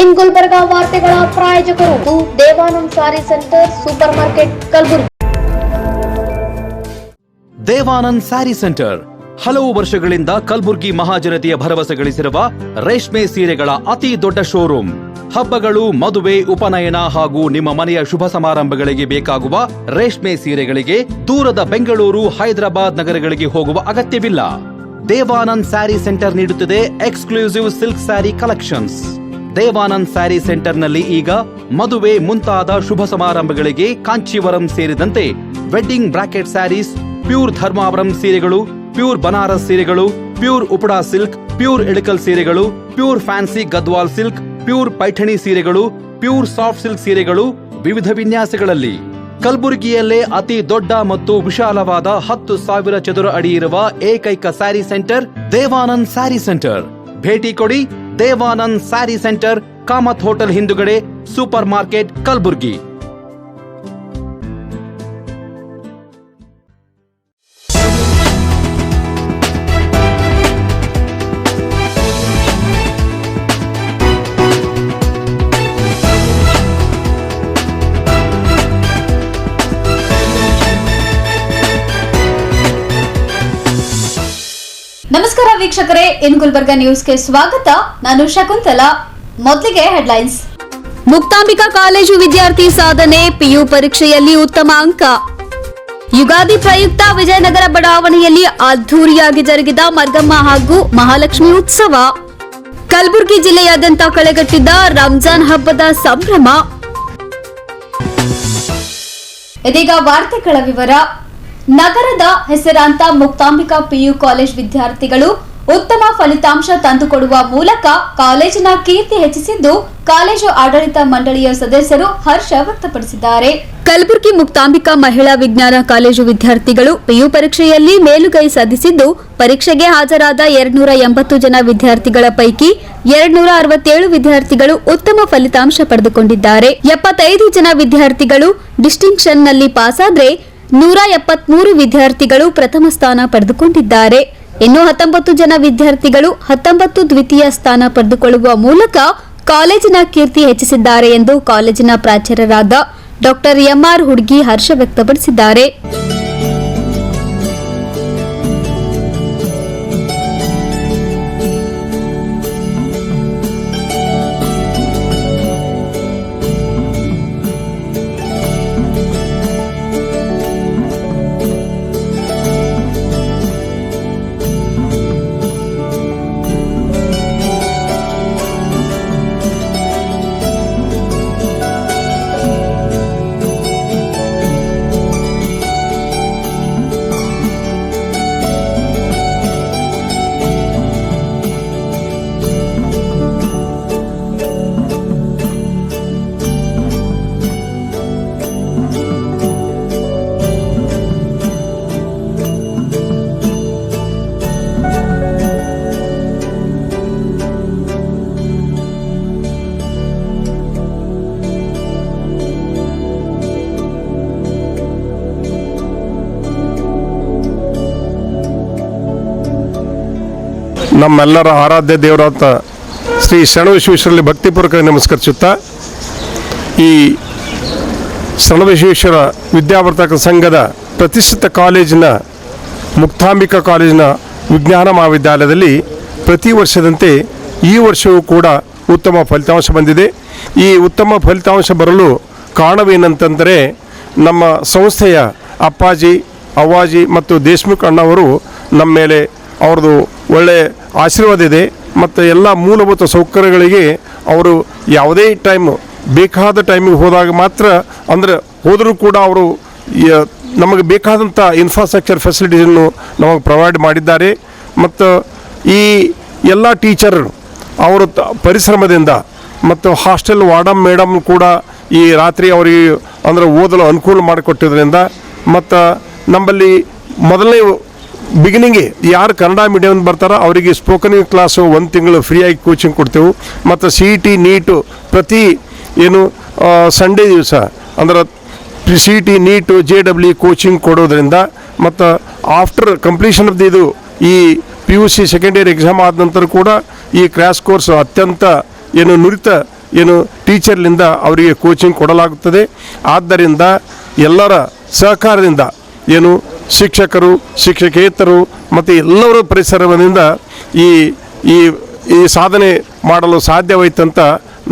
ಇನ್ ಗುಲ್ಬರ್ಗಾ ವಾರ್ತೆಗಳ ಪ್ರಾಯೋಜಕರು Devanand sari centre super market Kalaburagi. Devanand sari centre ಹಲವು ವರ್ಷಗಳಿಂದ ಕಲಬುರಗಿ ಮಹಾಜನತೆಯ ಭರವಸೆ ಗಳಿಸಿರುವ ರೇಷ್ಮೆ ಸೀರೆಗಳ ಅತಿ ದೊಡ್ಡ ಶೋರೂಮ್. ಹಬ್ಬಗಳು, ಮದುವೆ, ಉಪನಯನ ಹಾಗೂ ನಿಮ್ಮ ಮನೆಯ ಶುಭ ಸಮಾರಂಭಗಳಿಗೆ ಬೇಕಾಗುವ ರೇಷ್ಮೆ ಸೀರೆಗಳಿಗೆ ದೂರದ ಬೆಂಗಳೂರು, ಹೈದರಾಬಾದ್ ನಗರಗಳಿಗೆ ಹೋಗುವ ಅಗತ್ಯವಿಲ್ಲ. ದೇವಾನಂದ್ ಸ್ಯಾರಿ ಸೆಂಟರ್ ನೀಡುತ್ತಿದೆ exclusive silk sari collections. Devanand sari ಸೆಂಟರ್ನಲ್ಲಿ ಈಗ ಮದುವೆ ಮುಂತಾದ ಶುಭ ಸಮಾರಂಭಗಳಿಗೆ ಕಾಂಚೀವರಂ ಸೇರಿದಂತೆ wedding brocade saris, pure Dharmavaram ಸೀರೆಗಳು, ಪ್ಯೂರ್ ಬನಾರಸ್ ಸೀರೆಗಳು, pure Uppada silk, pure Ilkal ಸೀರೆಗಳು, pure fancy Gadwal silk, pure Paithani ಸೀರೆಗಳು, ಪ್ಯೂರ್ ಸಾಫ್ಟ್ ಸಿಲ್ಕ್ ಸೀರೆಗಳು ವಿವಿಧ ವಿನ್ಯಾಸಗಳಲ್ಲಿ. ಕಲಬುರಗಿಯಲ್ಲೇ ಅತಿ ದೊಡ್ಡ ಮತ್ತು ವಿಶಾಲವಾದ 10,000 ಚದುರ ಅಡಿ ಇರುವ ಏಕೈಕ ಸ್ಯಾರಿ ಸೆಂಟರ್ ದೇವಾನಂದ್ ಸ್ಯಾರಿ ಸೆಂಟರ್. ಭೇಟಿ ಕೊಡಿ. ದೇವಾನಂದ್ ಸ್ಯಾರಿ ಸೆಂಟರ್, ಕಾಮತ್ ಹೋಟೆಲ್ ಹಿಂದುಗಡೆ, ಸೂಪರ್ ಮಾರ್ಕೆಟ್, ಕಲಬುರಗಿ. ನಮಸ್ಕಾರ ವೀಕ್ಷಕರೇ, ಇನ್ ಗುಲ್ಬರ್ಗಾ ನ್ಯೂಸ್ಗೆ ಸ್ವಾಗತ. ನಾನು ಶಕುಂತಲಾ. ಮೊದಲಿಗೆ ಹೆಡ್ಲೈನ್ಸ್. ಮುಕ್ತಾಂಬಿಕಾ ಕಾಲೇಜು ವಿದ್ಯಾರ್ಥಿ ಸಾಧನೆ, ಪಿಯು ಪರೀಕ್ಷೆಯಲ್ಲಿ ಉತ್ತಮ ಅಂಕ. ಯುಗಾದಿ ಪ್ರಯುಕ್ತ ವಿಜಯನಗರ ಬಡಾವಣೆಯಲ್ಲಿ ಅದ್ಧೂರಿಯಾಗಿ ಜರುಗಿದ ಮರ್ಗಮ್ಮ ಹಾಗೂ ಮಹಾಲಕ್ಷ್ಮಿ ಉತ್ಸವ. ಕಲಬುರಗಿ ಜಿಲ್ಲೆಯಾದ್ಯಂತ ಕಳೆಗಟ್ಟಿದ್ದ ರಂಜಾನ್ ಹಬ್ಬದ ಸಂಭ್ರಮ. ಇದೀಗ ವಾರ್ತೆಗಳ ವಿವರ. ನಗರದ ಹೆಸರಾಂತ ಮುಕ್ತಾಂಬಿಕಾ ಪಿಯು ಕಾಲೇಜ್ ವಿದ್ಯಾರ್ಥಿಗಳು ಉತ್ತಮ ಫಲಿತಾಂಶ ತಂದುಕೊಡುವ ಮೂಲಕ ಕಾಲೇಜಿನ ಕೀರ್ತಿ ಹೆಚ್ಚಿಸಿದ್ದು ಕಾಲೇಜು ಆಡಳಿತ ಮಂಡಳಿಯ ಸದಸ್ಯರು ಹರ್ಷ ವ್ಯಕ್ತಪಡಿಸಿದ್ದಾರೆ. ಕಲಬುರಗಿ ಮುಕ್ತಾಂಬಿಕಾ ಮಹಿಳಾ ವಿಜ್ಞಾನ ಕಾಲೇಜು ವಿದ್ಯಾರ್ಥಿಗಳು ಪಿಯು ಪರೀಕ್ಷೆಯಲ್ಲಿ ಮೇಲುಗೈ ಸಾಧಿಸಿದ್ದು, ಪರೀಕ್ಷೆಗೆ ಹಾಜರಾದ 280 ಜನ ವಿದ್ಯಾರ್ಥಿಗಳ ಪೈಕಿ 267 ವಿದ್ಯಾರ್ಥಿಗಳು ಉತ್ತಮ ಫಲಿತಾಂಶ ಪಡೆದುಕೊಂಡಿದ್ದಾರೆ. 75 ಜನ ವಿದ್ಯಾರ್ಥಿಗಳು ಡಿಸ್ಟಿಂಕ್ಷನ್ನಲ್ಲಿ ಪಾಸಾದ್ರೆ 173 ವಿದ್ಯಾರ್ಥಿಗಳು ಪ್ರಥಮ ಸ್ಥಾನ ಪಡೆದುಕೊಂಡಿದ್ದಾರೆ. ಇನ್ನು 19 ಜನ ವಿದ್ಯಾರ್ಥಿಗಳು 19 ದ್ವಿತೀಯ ಸ್ಥಾನ ಪಡೆದುಕೊಳ್ಳುವ ಮೂಲಕ ಕಾಲೇಜಿನ ಕೀರ್ತಿ ಹೆಚ್ಚಿಸಿದ್ದಾರೆ ಎಂದು ಕಾಲೇಜಿನ ಪ್ರಾಚಾರ್ಯರಾದ ಡಾ ಎಂಆರ್ ಹುಡ್ಗಿ ಹರ್ಷ ವ್ಯಕ್ತಪಡಿಸಿದ್ದಾರೆ. ನಮ್ಮೆಲ್ಲರ ಆರಾಧ್ಯ ದೇವರಾದ ಶ್ರೀ ಶರಣಬಸವೇಶ್ವರಲ್ಲಿ ಭಕ್ತಿಪೂರ್ವಕ ನಮಸ್ಕರಿಸುತ್ತಾ, ಈ ಶರಣಬಸವೇಶ್ವರ ವಿದ್ಯಾವರ್ಧಕ ಸಂಘದ ಪ್ರತಿಷ್ಠಿತ ಕಾಲೇಜಿನ ಮುಕ್ತಾಂಬಿಕಾ ಕಾಲೇಜಿನ ವಿಜ್ಞಾನ ಮಹಾವಿದ್ಯಾಲಯದಲ್ಲಿ ಪ್ರತಿ ವರ್ಷದಂತೆ ಈ ವರ್ಷವೂ ಕೂಡ ಉತ್ತಮ ಫಲಿತಾಂಶ ಬಂದಿದೆ. ಈ ಉತ್ತಮ ಫಲಿತಾಂಶ ಬರಲು ಕಾರಣವೇನಂತಂದರೆ, ನಮ್ಮ ಸಂಸ್ಥೆಯ ಅಪ್ಪಾಜಿ, ಅವ್ವಾಜಿ ಮತ್ತು ದೇಶಮುಖ್ ಅಣ್ಣವರು ನಮ್ಮ ಮೇಲೆ ಅವ್ರದ್ದು ಒಳ್ಳೆಯ ಆಶೀರ್ವಾದ ಇದೆ. ಮತ್ತು ಎಲ್ಲ ಮೂಲಭೂತ ಸೌಕರ್ಯಗಳಿಗೆ ಅವರು ಯಾವುದೇ ಬೇಕಾದ ಟೈಮಿಗೆ ಹೋದಾಗ ಮಾತ್ರ, ಅಂದರೆ ಹೋದರೂ ಕೂಡ ಅವರು ನಮಗೆ ಬೇಕಾದಂಥ ಇನ್ಫ್ರಾಸ್ಟ್ರಕ್ಚರ್ ಫೆಸಿಲಿಟೀಸನ್ನು ನಮಗೆ ಪ್ರೊವೈಡ್ ಮಾಡಿದ್ದಾರೆ. ಮತ್ತು ಈ ಎಲ್ಲ ಟೀಚರ್ ಅವರು ಪರಿಶ್ರಮದಿಂದ ಮತ್ತು ಹಾಸ್ಟೆಲ್ ವಾರ್ಡನ್ ಮೇಡಮ್ ಕೂಡ ಈ ರಾತ್ರಿ ಅವರಿಗೆ ಅಂದರೆ ಓದಲು ಅನುಕೂಲ ಮಾಡಿಕೊಟ್ಟಿದ್ದರಿಂದ, ಮತ್ತು ನಮ್ಮಲ್ಲಿ ಮೊದಲನೇ ಬಿಗಿನಿಂಗ್ಗೆ ಯಾರು ಕನ್ನಡ ಮೀಡಿಯಮ್ ಬರ್ತಾರೋ ಅವರಿಗೆ ಸ್ಪೋಕನ್ ಕ್ಲಾಸು 1 ತಿಂಗಳು ಫ್ರೀಯಾಗಿ ಕೋಚಿಂಗ್ ಕೊಡ್ತೇವೆ. ಮತ್ತು CET ನೀಟು ಪ್ರತಿ ಸಂಡೇ ದಿವಸ ಅಂದ್ರೆ CET ನೀಟು JEE ಕೋಚಿಂಗ್ ಕೊಡೋದ್ರಿಂದ, ಮತ್ತು ಆಫ್ಟರ್ ಕಂಪ್ಲೀಷನ್ ಆಫ್ ಇದು ಈ PUC ಸೆಕೆಂಡ್ ಇಯರ್ ಎಕ್ಸಾಮ್ ಆದ ನಂತರ ಕೂಡ ಈ ಕ್ರ್ಯಾಶ್ ಕೋರ್ಸ್ ಅತ್ಯಂತ ನುರಿತ ಏನು ಟೀಚರ್ಲಿಂದ ಅವರಿಗೆ ಕೋಚಿಂಗ್ ಕೊಡಲಾಗುತ್ತದೆ. ಆದ್ದರಿಂದ ಎಲ್ಲರ ಸಹಕಾರದಿಂದ ಏನು ಶಿಕ್ಷಕರು, ಶಿಕ್ಷಕೇತರು ಮತ್ತು ಎಲ್ಲರ ಪರಿಸರದಿಂದ ಈ ಈ ಈ ಸಾಧನೆ ಮಾಡಲು ಸಾಧ್ಯವಾಯಿತಂತ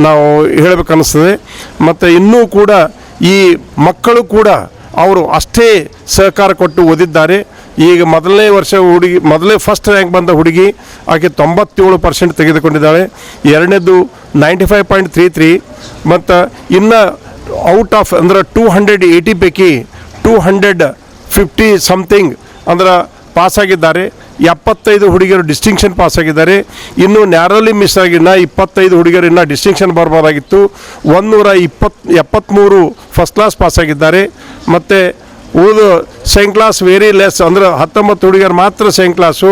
ನಾವು ಹೇಳಬೇಕನ್ನಿಸ್ತದೆ. ಮತ್ತು ಇನ್ನೂ ಕೂಡ ಈ ಮಕ್ಕಳು ಕೂಡ ಅವರು ಅಷ್ಟೇ ಸಹಕಾರ ಕೊಟ್ಟು ಓದಿದ್ದಾರೆ. ಈಗ ಮೊದಲನೇ ವರ್ಷ ಹುಡುಗಿ, ಮೊದಲೇ ಫಸ್ಟ್ ರ್ಯಾಂಕ್ ಬಂದ ಹುಡುಗಿ ಆಕೆ 97% ತೆಗೆದುಕೊಂಡಿದ್ದಾಳೆ. ಎರಡನೇದು 95.33 ಮತ್ತು ಇನ್ನು ಔಟ್ ಆಫ್ ಅಂದ್ರೆ 280 ಪೈಕಿ 250 ಸಮಥಿಂಗ್ ಅಂದ್ರೆ ಪಾಸಾಗಿದ್ದಾರೆ. 75 ಹುಡುಗಿಯರು ಡಿಸ್ಟಿಂಕ್ಷನ್ ಪಾಸಾಗಿದ್ದಾರೆ. ಇನ್ನು ನ್ಯಾರೋಲಿ ಮಿಸ್ ಆಗಿ 25 ಹುಡುಗಿಯರು ಇನ್ನೂ ಡಿಸ್ಟಿಂಕ್ಷನ್ ಬರಬಹುದಾಗಿತ್ತು. 173 ಫಸ್ಟ್ ಕ್ಲಾಸ್ ಪಾಸಾಗಿದ್ದಾರೆ. ಮತ್ತು ಉಳಿದು ಸೆಕೆಂಡ್ ಕ್ಲಾಸ್ ವೆರಿ ಲೆಸ್ ಅಂದ್ರೆ 19 ಹುಡುಗಿಯರು ಮಾತ್ರ ಸೆಕೆಂಡ್ ಕ್ಲಾಸು.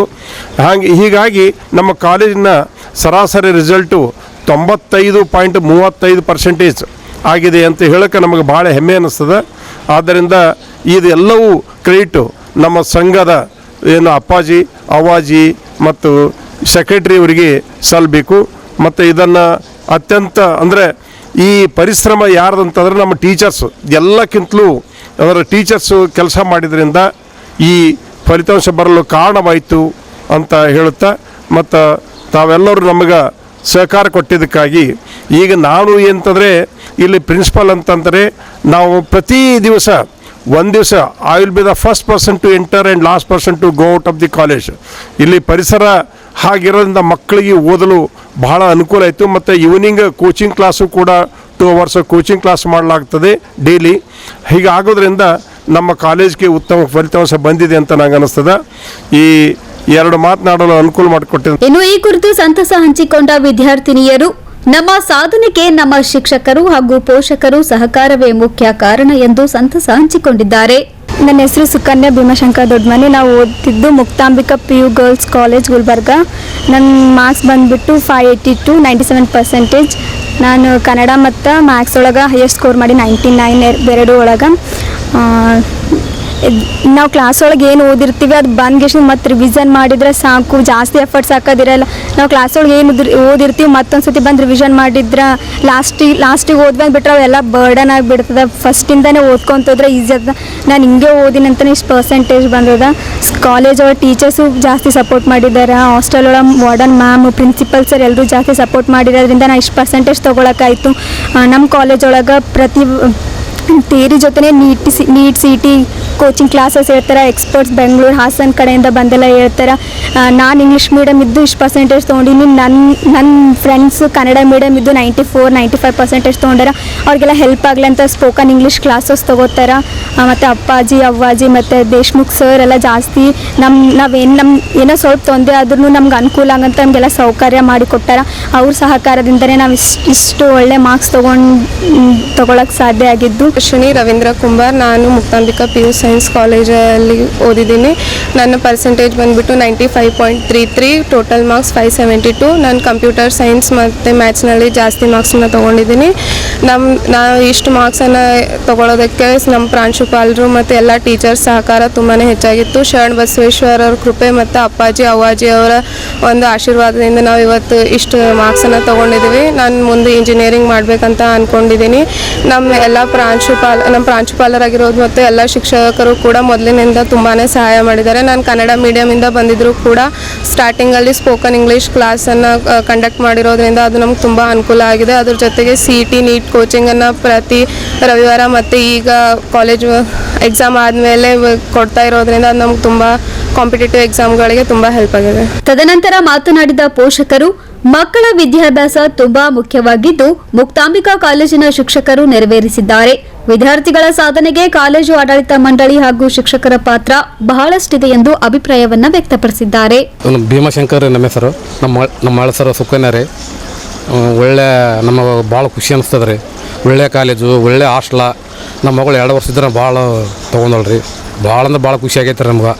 ಹೀಗಾಗಿ ನಮ್ಮ ಕಾಲೇಜಿನ ಸರಾಸರಿ ರಿಸಲ್ಟು 95.35% ಆಗಿದೆ ಅಂತ ಹೇಳೋಕ್ಕೆ ನಮಗೆ ಭಾಳ ಹೆಮ್ಮೆ ಅನ್ನಿಸ್ತದೆ. ಆದ್ದರಿಂದ ಇದೆಲ್ಲವೂ ಕ್ರೆಡಿಟು ನಮ್ಮ ಸಂಘದ ಏನು ಅಪ್ಪಾಜಿ, ಅವ್ವಾಜಿ ಮತ್ತು ಸೆಕ್ರೆಟರಿಯವರಿಗೆ ಸಲ್ಲಬೇಕು. ಮತ್ತು ಇದನ್ನು ಅತ್ಯಂತ ಅಂದರೆ ಈ ಪರಿಶ್ರಮ ಯಾರ್ದಂತಂದ್ರೆ ನಮ್ಮ ಟೀಚರ್ಸು ಎಲ್ಲಕ್ಕಿಂತಲೂ ಅದರ ಟೀಚರ್ಸು ಕೆಲಸ ಮಾಡಿದ್ರಿಂದ ಈ ಫಲಿತಾಂಶ ಬರಲು ಕಾರಣವಾಯಿತು ಅಂತ ಹೇಳುತ್ತಾ, ಮತ್ತು ತಾವೆಲ್ಲರೂ ನಮಗೆ ಸಹಕಾರ ಕೊಟ್ಟಿದ್ದಕ್ಕಾಗಿ ಈಗ ನಾನು ಏನಂತಂದರೆ ಇಲ್ಲಿ ಪ್ರಿನ್ಸಿಪಲ್ ಅಂತಂದರೆ ನಾವು ಪ್ರತಿ ದಿವಸ ಒಂದು ದಿವಸ I will be the first person to enter and last person to go out of the college. ಇಲ್ಲಿ ಪರಿಸರ ಹಾಗಿರೋದ್ರಿಂದ ಮಕ್ಕಳಿಗೆ ಓದಲು ಬಹಳ ಅನುಕೂಲ ಆಯಿತು. ಮತ್ತು ಈವ್ನಿಂಗ್ ಕೋಚಿಂಗ್ ಕ್ಲಾಸು ಕೂಡ 2 hours ಕೋಚಿಂಗ್ ಕ್ಲಾಸ್ ಮಾಡಲಾಗ್ತದೆ ಡೈಲಿ. ಹೀಗಾಗೋದ್ರಿಂದ ನಮ್ಮ ಕಾಲೇಜ್ಗೆ ಉತ್ತಮ ಫಲಿತಾಂಶ ಬಂದಿದೆ ಅಂತ ನನಗೆ ಅನ್ನಿಸ್ತದೆ. ಈ ಎರಡು ಮಾತನಾಡಲು ಅನುಕೂಲ ಮಾಡಿಕೊಟ್ಟಿದೆ. ಇನ್ನು ಈ ಕುರಿತು ಸಂತಸ ಹಂಚಿಕೊಂಡ ವಿದ್ಯಾರ್ಥಿನಿಯರು, ನಮ್ಮ ಸಾಧನೆಗೆ ನಮ್ಮ ಶಿಕ್ಷಕರು ಹಾಗೂ ಪೋಷಕರು ಸಹಕಾರವೇ ಮುಖ್ಯ ಕಾರಣ ಎಂದು ಸಂತಸ ಹಂಚಿಕೊಂಡಿದ್ದಾರೆ. ನನ್ನ ಹೆಸರು ಸುಕನ್ಯಾ ಭೀಮಾಶಂಕರ್ ದೊಡ್ಡಮನಿ. ನಾವು ಓದ್ತಿದ್ದು Muktambika PU girls college Gulbarga. ನನ್ನ ಮಾರ್ಕ್ಸ್ ಬಂದುಬಿಟ್ಟು 582, 97%. ನಾನು ಕನ್ನಡ ಮತ್ತು ಮ್ಯಾಥ್ಸ್ ಒಳಗೆ ಹೈಯೆಸ್ಟ್ ಸ್ಕೋರ್ ಮಾಡಿ 99 ಎರಡು ಒಳಗೆ. ನಾವು ಕ್ಲಾಸ್ ಒಳಗೆ ಏನು ಓದಿರ್ತೀವಿ ಅದು ಬಂದ್ಗೆಷ್ಟು ಮತ್ತು ರಿವಿಷನ್ ಮಾಡಿದರೆ ಸಾಕು, ಜಾಸ್ತಿ ಎಫರ್ಟ್ಸ್ ಹಾಕೋದಿರಲ್ಲ. ನಾವು ಕ್ಲಾಸ್ ಒಳಗೆ ಏನು ಓದಿರ್ತೀವಿ ಮತ್ತೊಂದು ಸತಿ ಬಂದು ರಿವಿಷನ್ ಮಾಡಿದ್ರೆ ಲಾಸ್ಟಿಗೆ ಓದ್ಬಂದು ಬಿಟ್ರೆ ಅವೆಲ್ಲ ಬರ್ಡನ್ ಆಗಿಬಿಡ್ತದೆ. ಫಸ್ಟಿಂದನೇ ಓದ್ಕೊಂತೋದ್ರೆ ಈಸಿ ಆಗ್ತದೆ. ನಾನು ಹಿಂಗೆ ಓದಿನಂತಲೇ ಇಷ್ಟು ಪರ್ಸೆಂಟೇಜ್ ಬಂದದ. ಕಾಲೇಜ್ ಒಳಗೆ ಟೀಚರ್ಸು ಜಾಸ್ತಿ ಸಪೋರ್ಟ್ ಮಾಡಿದ್ದಾರೆ. ಹಾಸ್ಟೆಲ್ ಒಳಗೆ ವಾರ್ಡನ್ ಮ್ಯಾಮ್, ಪ್ರಿನ್ಸಿಪಲ್ ಸರ್ ಎಲ್ಲರೂ ಜಾಸ್ತಿ ಸಪೋರ್ಟ್ ಮಾಡಿರೋದ್ರಿಂದ ನಾನು ಇಷ್ಟು ಪರ್ಸೆಂಟೇಜ್ ತೊಗೊಳಕ್ಕಾಯಿತು. ನಮ್ಮ ಕಾಲೇಜ್ ಒಳಗೆ ಪ್ರತಿ ಥಿಯರಿ ಜೊತೆನೇ ನೀಟ್ CET ಕೋಚಿಂಗ್ ಕ್ಲಾಸಸ್ ಹೇಳ್ತಾರೆ. ಎಕ್ಸ್ಪರ್ಟ್ಸ್ ಬೆಂಗಳೂರು, ಹಾಸನ ಕಡೆಯಿಂದ ಬಂದೆಲ್ಲ ಹೇಳ್ತಾರೆ. ನಾನು ಇಂಗ್ಲೀಷ್ ಮೀಡಿಯಮ್ ಇದ್ದು ಇಷ್ಟು ಪರ್ಸೆಂಟೇಜ್ ತೊಗೊಂಡಿನಿ. ನನ್ನ ಫ್ರೆಂಡ್ಸ್ ಕನ್ನಡ ಮೀಡಿಯಮ್ ಇದ್ದು 94, 95% ತೊಗೊಂಡಾರ. ಅವ್ರಿಗೆಲ್ಲ ಹೆಲ್ಪ್ ಆಗಲಿ ಅಂತ ಸ್ಪೋಕನ್ ಇಂಗ್ಲೀಷ್ ಕ್ಲಾಸಸ್ ತೊಗೋತಾರೆ. ಮತ್ತು ಅಪ್ಪಾಜಿ, ಅವ್ವಾಜಿ ಮತ್ತು ದೇಶ್ಮುಖ್ ಸರ್ ಎಲ್ಲ ಜಾಸ್ತಿ ನಾವೇನು ಏನೋ ಸ್ವಲ್ಪ ತೊಂದರೆ ಆದ್ರೂ ನಮ್ಗೆ ಅನುಕೂಲ ಆಗಂತ ನಮಗೆಲ್ಲ ಸೌಕರ್ಯ ಮಾಡಿಕೊಟ್ಟಾರ. ಅವ್ರ ಸಹಕಾರದಿಂದಲೇ ನಾವು ಇಷ್ಟು ಒಳ್ಳೆ ಮಾರ್ಕ್ಸ್ ತೊಗೊಳಕ್ಕೆ ಸಾಧ್ಯ ಆಗಿದ್ದು. ಶ್ರೀನಿ ರವೀಂದ್ರ ಕುಂಬಾರ್. ನಾನು ಮುಕ್ತಾಂಬಿಕಾ PU ಸೈನ್ಸ್ ಕಾಲೇಜಲ್ಲಿ ಓದಿದ್ದೀನಿ. ನನ್ನ ಪರ್ಸೆಂಟೇಜ್ ಬಂದುಬಿಟ್ಟು 95.33, ಟೋಟಲ್ ಮಾರ್ಕ್ಸ್ 572. ನಾನು ಕಂಪ್ಯೂಟರ್ ಸೈನ್ಸ್ ಮತ್ತು ಮ್ಯಾಥ್ಸ್ನಲ್ಲಿ ಜಾಸ್ತಿ ಮಾರ್ಕ್ಸನ್ನು ತೊಗೊಂಡಿದ್ದೀನಿ. ನಾವು ಇಷ್ಟು ಮಾರ್ಕ್ಸನ್ನು ತೊಗೊಳೋದಕ್ಕೆ ನಮ್ಮ ಪ್ರಾಂಶುಪಾಲರು ಮತ್ತು ಎಲ್ಲ ಟೀಚರ್ಸ್ ಸಹಕಾರ ತುಂಬಾ ಹೆಚ್ಚಾಗಿತ್ತು. ಶರಣ ಬಸವೇಶ್ವರ ಅವ್ರ ಕೃಪೆ ಮತ್ತು ಅಪ್ಪಾಜಿ, ಅವ್ವಾಜಿ ಅವರ ಒಂದು ಆಶೀರ್ವಾದದಿಂದ ನಾವು ಇವತ್ತು ಇಷ್ಟು ಮಾರ್ಕ್ಸನ್ನು ತೊಗೊಂಡಿದ್ದೀವಿ. ನಾನು ಮುಂದೆ ಇಂಜಿನಿಯರಿಂಗ್ ಮಾಡಬೇಕಂತ ಅಂದ್ಕೊಂಡಿದ್ದೀನಿ. ನಮ್ಮ ಪ್ರಾಂಶುಪಾಲರಾಗಿರೋದು ಮತ್ತು ಎಲ್ಲ ಶಿಕ್ಷಕರು ಕೂಡ ಮೊದಲಿನಿಂದ ತುಂಬಾ ಸಹಾಯ ಮಾಡಿದ್ದಾರೆ. ನಾನು ಕನ್ನಡ ಮೀಡಿಯಮಿಂದ ಬಂದಿದ್ದರೂ ಕೂಡ ಸ್ಟಾರ್ಟಿಂಗಲ್ಲಿ ಸ್ಪೋಕನ್ ಇಂಗ್ಲೀಷ್ ಕ್ಲಾಸನ್ನು ಕಂಡಕ್ಟ್ ಮಾಡಿರೋದ್ರಿಂದ ಅದು ನಮ್ಗೆ ತುಂಬ ಅನುಕೂಲ ಆಗಿದೆ. ಅದ್ರ ಜೊತೆಗೆ CET ನೀಟ್ ಕೋಚಿಂಗನ್ನು ಪ್ರತಿ ರವಿವಾರ ಮತ್ತು ಈಗ ಕಾಲೇಜು ಎಕ್ಸಾಮ್ ಆದಮೇಲೆ ಕೊಡ್ತಾ ಇರೋದ್ರಿಂದ ಅದು ನಮ್ಗೆ ತುಂಬ ಕಾಂಪಿಟೇಟಿವ್ ಎಕ್ಸಾಮ್ಗಳಿಗೆ ತುಂಬ ಹೆಲ್ಪ್ ಆಗಿದೆ. ತದನಂತರ ಮಾತನಾಡಿದ ಪೋಷಕರು, ಮಕ್ಕಳ ವಿದ್ಯಾಭ್ಯಾಸ ತುಂಬಾ ಮುಖ್ಯವಾಗಿದ್ದು ಮುಕ್ತಾಂಬಿಕಾ ಕಾಲೇಜಿನ ಶಿಕ್ಷಕರು ನೆರವೇರಿಸಿದ್ದಾರೆ. ವಿದ್ಯಾರ್ಥಿಗಳ ಸಾಧನೆಗೆ ಕಾಲೇಜು ಆಡಳಿತ ಮಂಡಳಿ ಹಾಗೂ ಶಿಕ್ಷಕರ ಪಾತ್ರ ಬಹಳಷ್ಟಿದೆ ಎಂದು ಅಭಿಪ್ರಾಯವನ್ನ ವ್ಯಕ್ತಪಡಿಸಿದ್ದಾರೆ. ಭೀಮಾಶಂಕರ್ ನಮ್ಮ ಹೆಸರು. ನಮ್ಮ ಸರ್ ಸುಕನ್ಯಾ ರೀ. ಒಳ್ಳೆ ನಮಗೆ ಭಾಳ ಖುಷಿ ಅನಿಸ್ತದೆ ರೀ. ಒಳ್ಳೆ ಕಾಲೇಜು, ಒಳ್ಳೆ ಹಾಸ್ಟ್ಲ. ನಮ್ಮ ಮಗಳು 2 ವರ್ಷ ಇದ್ರೆ ಭಾಳ ತೊಗೊಂಡಳ್ರಿ. ಭಾಳ ಅಂದ್ರೆ ಭಾಳ ಖುಷಿ ಆಗೈತೆ ರೀ ನಮ್ಗೆ.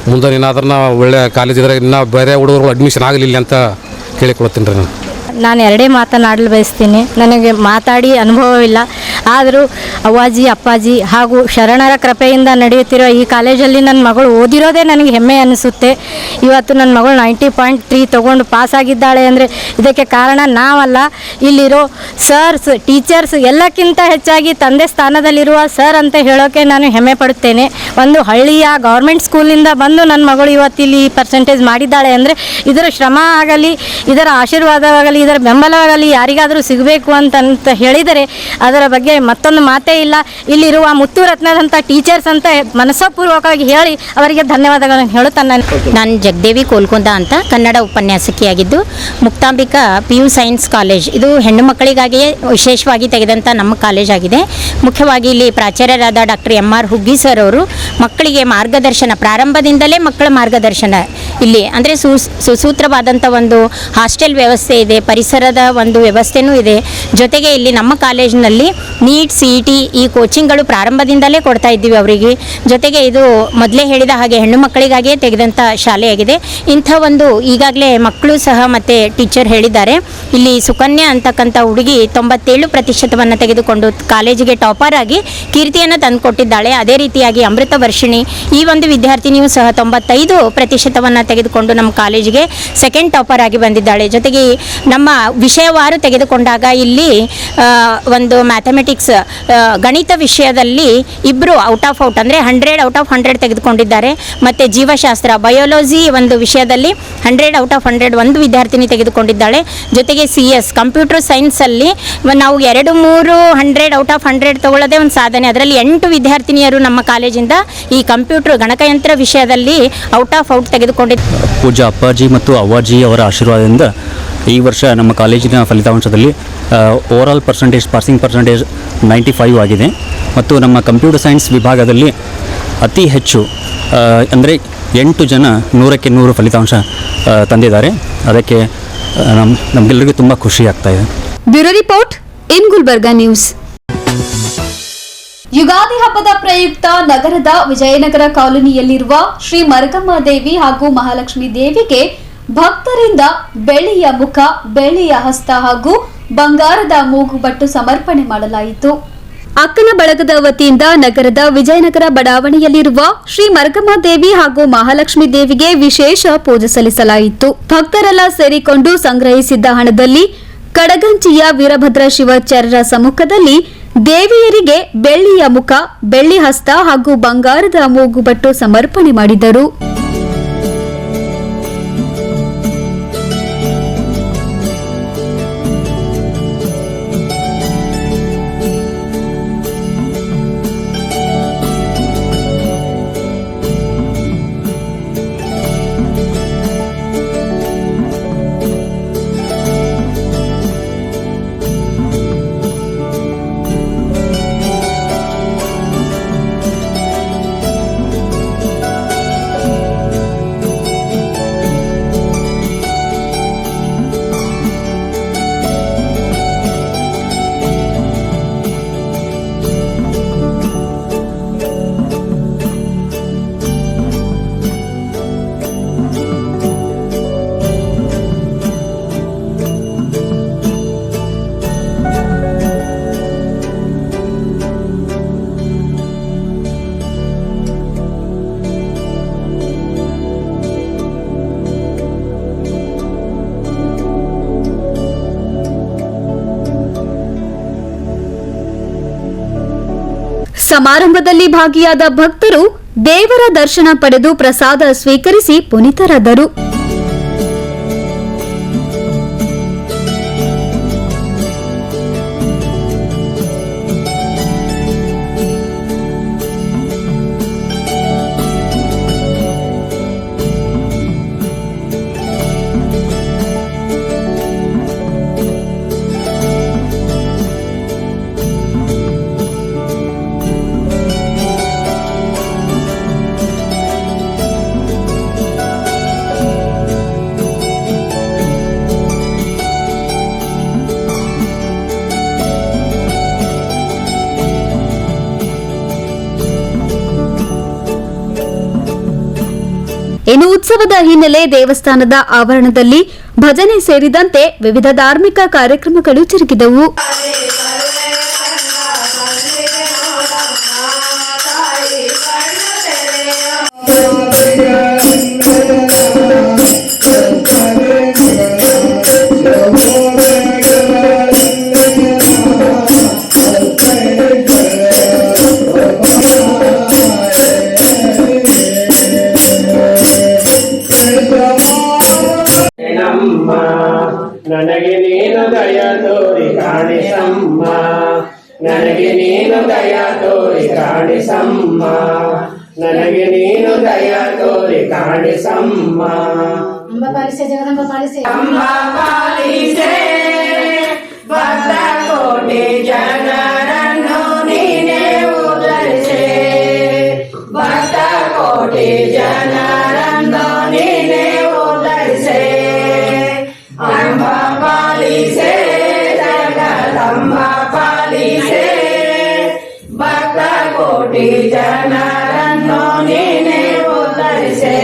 ಮುಂದೆ ಏನಾದ್ರೂ ನಾವು ಒಳ್ಳೆ ಕಾಲೇಜ್ ಇದ್ರೆ ಇನ್ನೂ ಬೇರೆ ಹುಡುಗರು ಅಡ್ಮಿಷನ್ ಆಗಲಿಲ್ಲ ಅಂತ ಕೇಳಿಕೊಳ್ತೀನಿ ರೀ. ನಾನು ಎರಡೇ ಮಾತನಾಡಲು ಬಯಸ್ತೀನಿ. ನನಗೆ ಮಾತಾಡಿ ಅನುಭವವಿಲ್ಲ, ಆದರೂ ಅವ್ವಾಜಿ ಅಪ್ಪಾಜಿ ಹಾಗೂ ಶರಣರ ಕೃಪೆಯಿಂದ ನಡೆಯುತ್ತಿರುವ ಈ ಕಾಲೇಜಲ್ಲಿ ನನ್ನ ಮಗಳು ಓದಿರೋದೇ ನನಗೆ ಹೆಮ್ಮೆ ಅನಿಸುತ್ತೆ. ಇವತ್ತು ನನ್ನ ಮಗಳು 90.3 ತೊಗೊಂಡು ಪಾಸಾಗಿದ್ದಾಳೆ ಅಂದರೆ ಇದಕ್ಕೆ ಕಾರಣ ನಾವಲ್ಲ, ಇಲ್ಲಿರೋ ಸರ್ಸ್, ಟೀಚರ್ಸ್, ಎಲ್ಲಕ್ಕಿಂತ ಹೆಚ್ಚಾಗಿ ತಂದೆ ಸ್ಥಾನದಲ್ಲಿರುವ ಸರ್ ಅಂತ ಹೇಳೋಕ್ಕೆ ನಾನು ಹೆಮ್ಮೆ ಪಡುತ್ತೇನೆ. ಒಂದು ಹಳ್ಳಿಯ ಗೌರ್ಮೆಂಟ್ ಸ್ಕೂಲಿಂದ ಬಂದು ನನ್ನ ಮಗಳು ಇವತ್ತಿಲ್ಲಿ ಪರ್ಸೆಂಟೇಜ್ ಮಾಡಿದ್ದಾಳೆ ಅಂದರೆ ಇದರ ಶ್ರಮ ಆಗಲಿ, ಇದರ ಆಶೀರ್ವಾದವಾಗಲಿ, ಇದರ ಬೆಂಬಲವಾಗಲಿ ಯಾರಿಗಾದರೂ ಸಿಗಬೇಕು ಅಂತ ಹೇಳಿದರೆ ಅದರ ಬಗ್ಗೆ ಮತ್ತೊಂದು ಮಾತೇ ಇಲ್ಲ. ಇಲ್ಲಿರುವ ಮುತ್ತು ರತ್ನದಂಥ ಟೀಚರ್ಸ್ ಅಂತ ಮನಸ್ಸಪೂರ್ವಕವಾಗಿ ಹೇಳಿ ಅವರಿಗೆ ಧನ್ಯವಾದಗಳನ್ನು ಹೇಳುತ್ತಾ ನಾನು ಜಗದೇವಿ ಕೋಲ್ಕೊಂಡ ಅಂತ Kannada ಉಪನ್ಯಾಸಕಿಯಾಗಿದ್ದು Muktambika PU science college ಇದು ಹೆಣ್ಣು ಮಕ್ಕಳಿಗಾಗಿಯೇ ವಿಶೇಷವಾಗಿ ತೆಗೆದಂಥ ನಮ್ಮ ಕಾಲೇಜ್ ಆಗಿದೆ. ಮುಖ್ಯವಾಗಿ ಇಲ್ಲಿ ಪ್ರಾಚಾರ್ಯರಾದ ಡಾಕ್ಟರ್ MR ಹುಗ್ಗಿ ಸರ್ ಅವರು ಮಕ್ಕಳಿಗೆ ಮಾರ್ಗದರ್ಶನ, ಪ್ರಾರಂಭದಿಂದಲೇ ಮಕ್ಕಳ ಮಾರ್ಗದರ್ಶನ ಇಲ್ಲಿ ಅಂದರೆ ಸುಸೂತ್ರವಾದಂಥ ಒಂದು ಹಾಸ್ಟೆಲ್ ವ್ಯವಸ್ಥೆ ಇದೆ, ಪರಿಸರದ ಒಂದು ವ್ಯವಸ್ಥೆನೂ ಇದೆ. ಜೊತೆಗೆ ಇಲ್ಲಿ ನಮ್ಮ ಕಾಲೇಜಿನಲ್ಲಿ ನೀಟ್ CET ಈ ಕೋಚಿಂಗ್ಗಳು ಪ್ರಾರಂಭದಿಂದಲೇ ಕೊಡ್ತಾ ಇದ್ದೀವಿ ಅವರಿಗೆ. ಜೊತೆಗೆ ಇದು ಮೊದಲೇ ಹೇಳಿದ ಹಾಗೆ ಹೆಣ್ಣು ಮಕ್ಕಳಿಗಾಗಿಯೇ ತೆಗೆದಂಥ ಶಾಲೆಯಾಗಿದೆ. ಇಂಥ ಒಂದು ಈಗಾಗಲೇ ಮಕ್ಕಳು ಸಹ ಮತ್ತು ಟೀಚರ್ ಹೇಳಿದ್ದಾರೆ, ಇಲ್ಲಿ ಸುಕನ್ಯಾ ಅಂತಕ್ಕಂಥ ಹುಡುಗಿ 97% ತೆಗೆದುಕೊಂಡು ಕಾಲೇಜಿಗೆ ಟಾಪರ್ ಆಗಿ ಕೀರ್ತಿಯನ್ನು ತಂದುಕೊಟ್ಟಿದ್ದಾಳೆ. ಅದೇ ರೀತಿಯಾಗಿ ಅಮೃತ ವರ್ಷಿಣಿ ಈ ಒಂದು ವಿದ್ಯಾರ್ಥಿನಿಯೂ ಸಹ 95% ತೆಗೆದುಕೊಂಡು ನಮ್ಮ ಕಾಲೇಜಿಗೆ ಸೆಕೆಂಡ್ ಟಾಪರ್ ಆಗಿ ಬಂದಿದ್ದಾಳೆ. ಜೊತೆಗೆ ನಮ್ಮ ವಿಷಯವಾರು ತೆಗೆದುಕೊಂಡಾಗ ಇಲ್ಲಿ ಒಂದು ಮ್ಯಾಥಮೆಟಿಕ್ಸ್ ಗಣಿತ ವಿಷಯದಲ್ಲಿ ಇಬ್ಬರು ಔಟ್ ಅಂದರೆ 100 ತೆಗೆದುಕೊಂಡಿದ್ದಾರೆ. ಮತ್ತು ಜೀವಶಾಸ್ತ್ರ ಬಯೋಲಜಿ ಒಂದು ವಿಷಯದಲ್ಲಿ 100 ಒಂದು ವಿದ್ಯಾರ್ಥಿನಿ ತೆಗೆದುಕೊಂಡಿದ್ದಾಳೆ. ಜೊತೆಗೆ CS ಕಂಪ್ಯೂಟರ್ ಸೈನ್ಸಲ್ಲಿ ನಾವು 2-3 100 ತಗೊಳ್ಳೋದೇ ಒಂದು ಸಾಧನೆ. ಅದರಲ್ಲಿ 8 ವಿದ್ಯಾರ್ಥಿನಿಯರು ನಮ್ಮ ಕಾಲೇಜಿಂದ ಈ ಕಂಪ್ಯೂಟರ್ ಗಣಕಯಂತ್ರ ವಿಷಯದಲ್ಲಿ ಔಟ್ ತೆಗೆದುಕೊಂಡಿದ್ದಾರೆ. ಪೂಜಾ ಅಪ್ಪಾಜಿ ಮತ್ತು ಅವ್ವಾಜಿ ಅವರ ಆಶೀರ್ವಾದದಿಂದ ಈ ವರ್ಷ ನಮ್ಮ ಕಾಲೇಜಿನ ಫಲಿತಾಂಶದಲ್ಲಿ ಓವರಾಲ್ ಪಾಸಿಂಗ್ ಪರ್ಸೆಂಟೇಜ್ 95 ಆಗಿದೆ. ಮತ್ತು ನಮ್ಮ ಕಂಪ್ಯೂಟರ್ ಸೈನ್ಸ್ ವಿಭಾಗದಲ್ಲಿ ಅತಿ ಹೆಚ್ಚು ಅಂದರೆ 8 ಜನ 100ಕ್ಕೆ 100 ಫಲಿತಾಂಶ ತಂದಿದ್ದಾರೆ. ಅದಕ್ಕೆ ನಮಗೆಲ್ಲರಿಗೂ ತುಂಬ ಖುಷಿ ಆಗ್ತಾ ಇದೆ. Bureau report in Gulbarga news. Ugadi ಹಬ್ಬದ ಪ್ರಯುಕ್ತ ನಗರದ ವಿಜಯನಗರ ಕಾಲೋನಿಯಲ್ಲಿರುವ ಶ್ರೀ ಮರಗಮ್ಮ ದೇವಿ ಹಾಗೂ ಮಹಾಲಕ್ಷ್ಮಿ ದೇವಿಗೆ ಭಕ್ತರಿಂದ ಬೆಳ್ಳಿಯ ಮುಖ, ಬೆಳ್ಳಿಯ ಹಸ್ತ ಹಾಗೂ ಬಂಗಾರದ ಮೂಗುಬಟ್ಟು ಸಮರ್ಪಣೆ ಮಾಡಲಾಯಿತು. ಅಕ್ಕನ ಬಳಗದ ವತಿಯಿಂದ ನಗರದ ವಿಜಯನಗರ ಬಡಾವಣೆಯಲ್ಲಿರುವ ಶ್ರೀ ಮರಗಮ್ಮ ದೇವಿ ಹಾಗೂ ಮಹಾಲಕ್ಷ್ಮಿ ದೇವಿಗೆ ವಿಶೇಷ ಪೂಜೆ ಸಲ್ಲಿಸಲಾಯಿತು. ಭಕ್ತರೆಲ್ಲ ಸೇರಿಕೊಂಡು ಸಂಗ್ರಹಿಸಿದ್ದ ಹಣದಲ್ಲಿ ಕಡಗಂಚಿಯ ವೀರಭದ್ರ ಶಿವಾಚಾರ್ಯರ ಸಮ್ಮುಖದಲ್ಲಿ ದೇವಿಯರಿಗೆ ಬೆಳ್ಳಿಯ ಮುಖ, ಬೆಳ್ಳಿ ಹಸ್ತ ಹಾಗೂ ಬಂಗಾರದ ಮೂಗುಬಟ್ಟು ಸಮರ್ಪಣೆ ಮಾಡಿದರು. ಸಮಾರಂಭದಲ್ಲಿ ಭಾಗಿಯಾದ ಭಕ್ತರು ದೇವರ ದರ್ಶನ ಪಡೆದು ಪ್ರಸಾದ ಸ್ವೀಕರಿಸಿ ಪುನೀತರಾದರು. ಇನ್ನು ಉತ್ಸವದ ಹಿನ್ನೆಲೆ ದೇವಸ್ಥಾನದ ಆವರಣದಲ್ಲಿ ಭಜನೆ ಸೇರಿದಂತೆ ವಿವಿಧ ಧಾರ್ಮಿಕ ಕಾರ್ಯಕ್ರಮಗಳು ಜರುಗಿದವು. ನನಗೆ ನೀನು ದಯ ತೋರಿ ಕಾಣಿಸಮ್ಮ, ನನಗೆ ನೀನು ದಯ ತೋರಿ ಕಾಣಿಸಮ್ಮ, ನನಗೆ ನೀನು ದಯ ತೋರಿ ಕಾಣಿಸಮ್ಮ. ಅಂಬ ಪಾಲಿಸೆ ಜಗದಂಬ ಪಾಲಿಸೆ, ಅಂಬ ಪಾಲಿಸೆ ಭಕ್ತ ಕೋಟಿ ಜನರನ್ನು ನೀನೇ ಉದ್ಧರಿಸೆ, ಭಕ್ತ ಕೋಟಿ ಜನರನ್ನು ನೀನೇ ಉದ್ಧರಿಸೆ. ಅಂಬ ಪಾಲಿಸೆ ಜಗದಂಬ ಪಾಲಿಸೆ ಭಕ್ತ ಕೋಟಿ ಜನರನ್ನು ನೀನೇ ಉದ್ಧರಿಸೆ.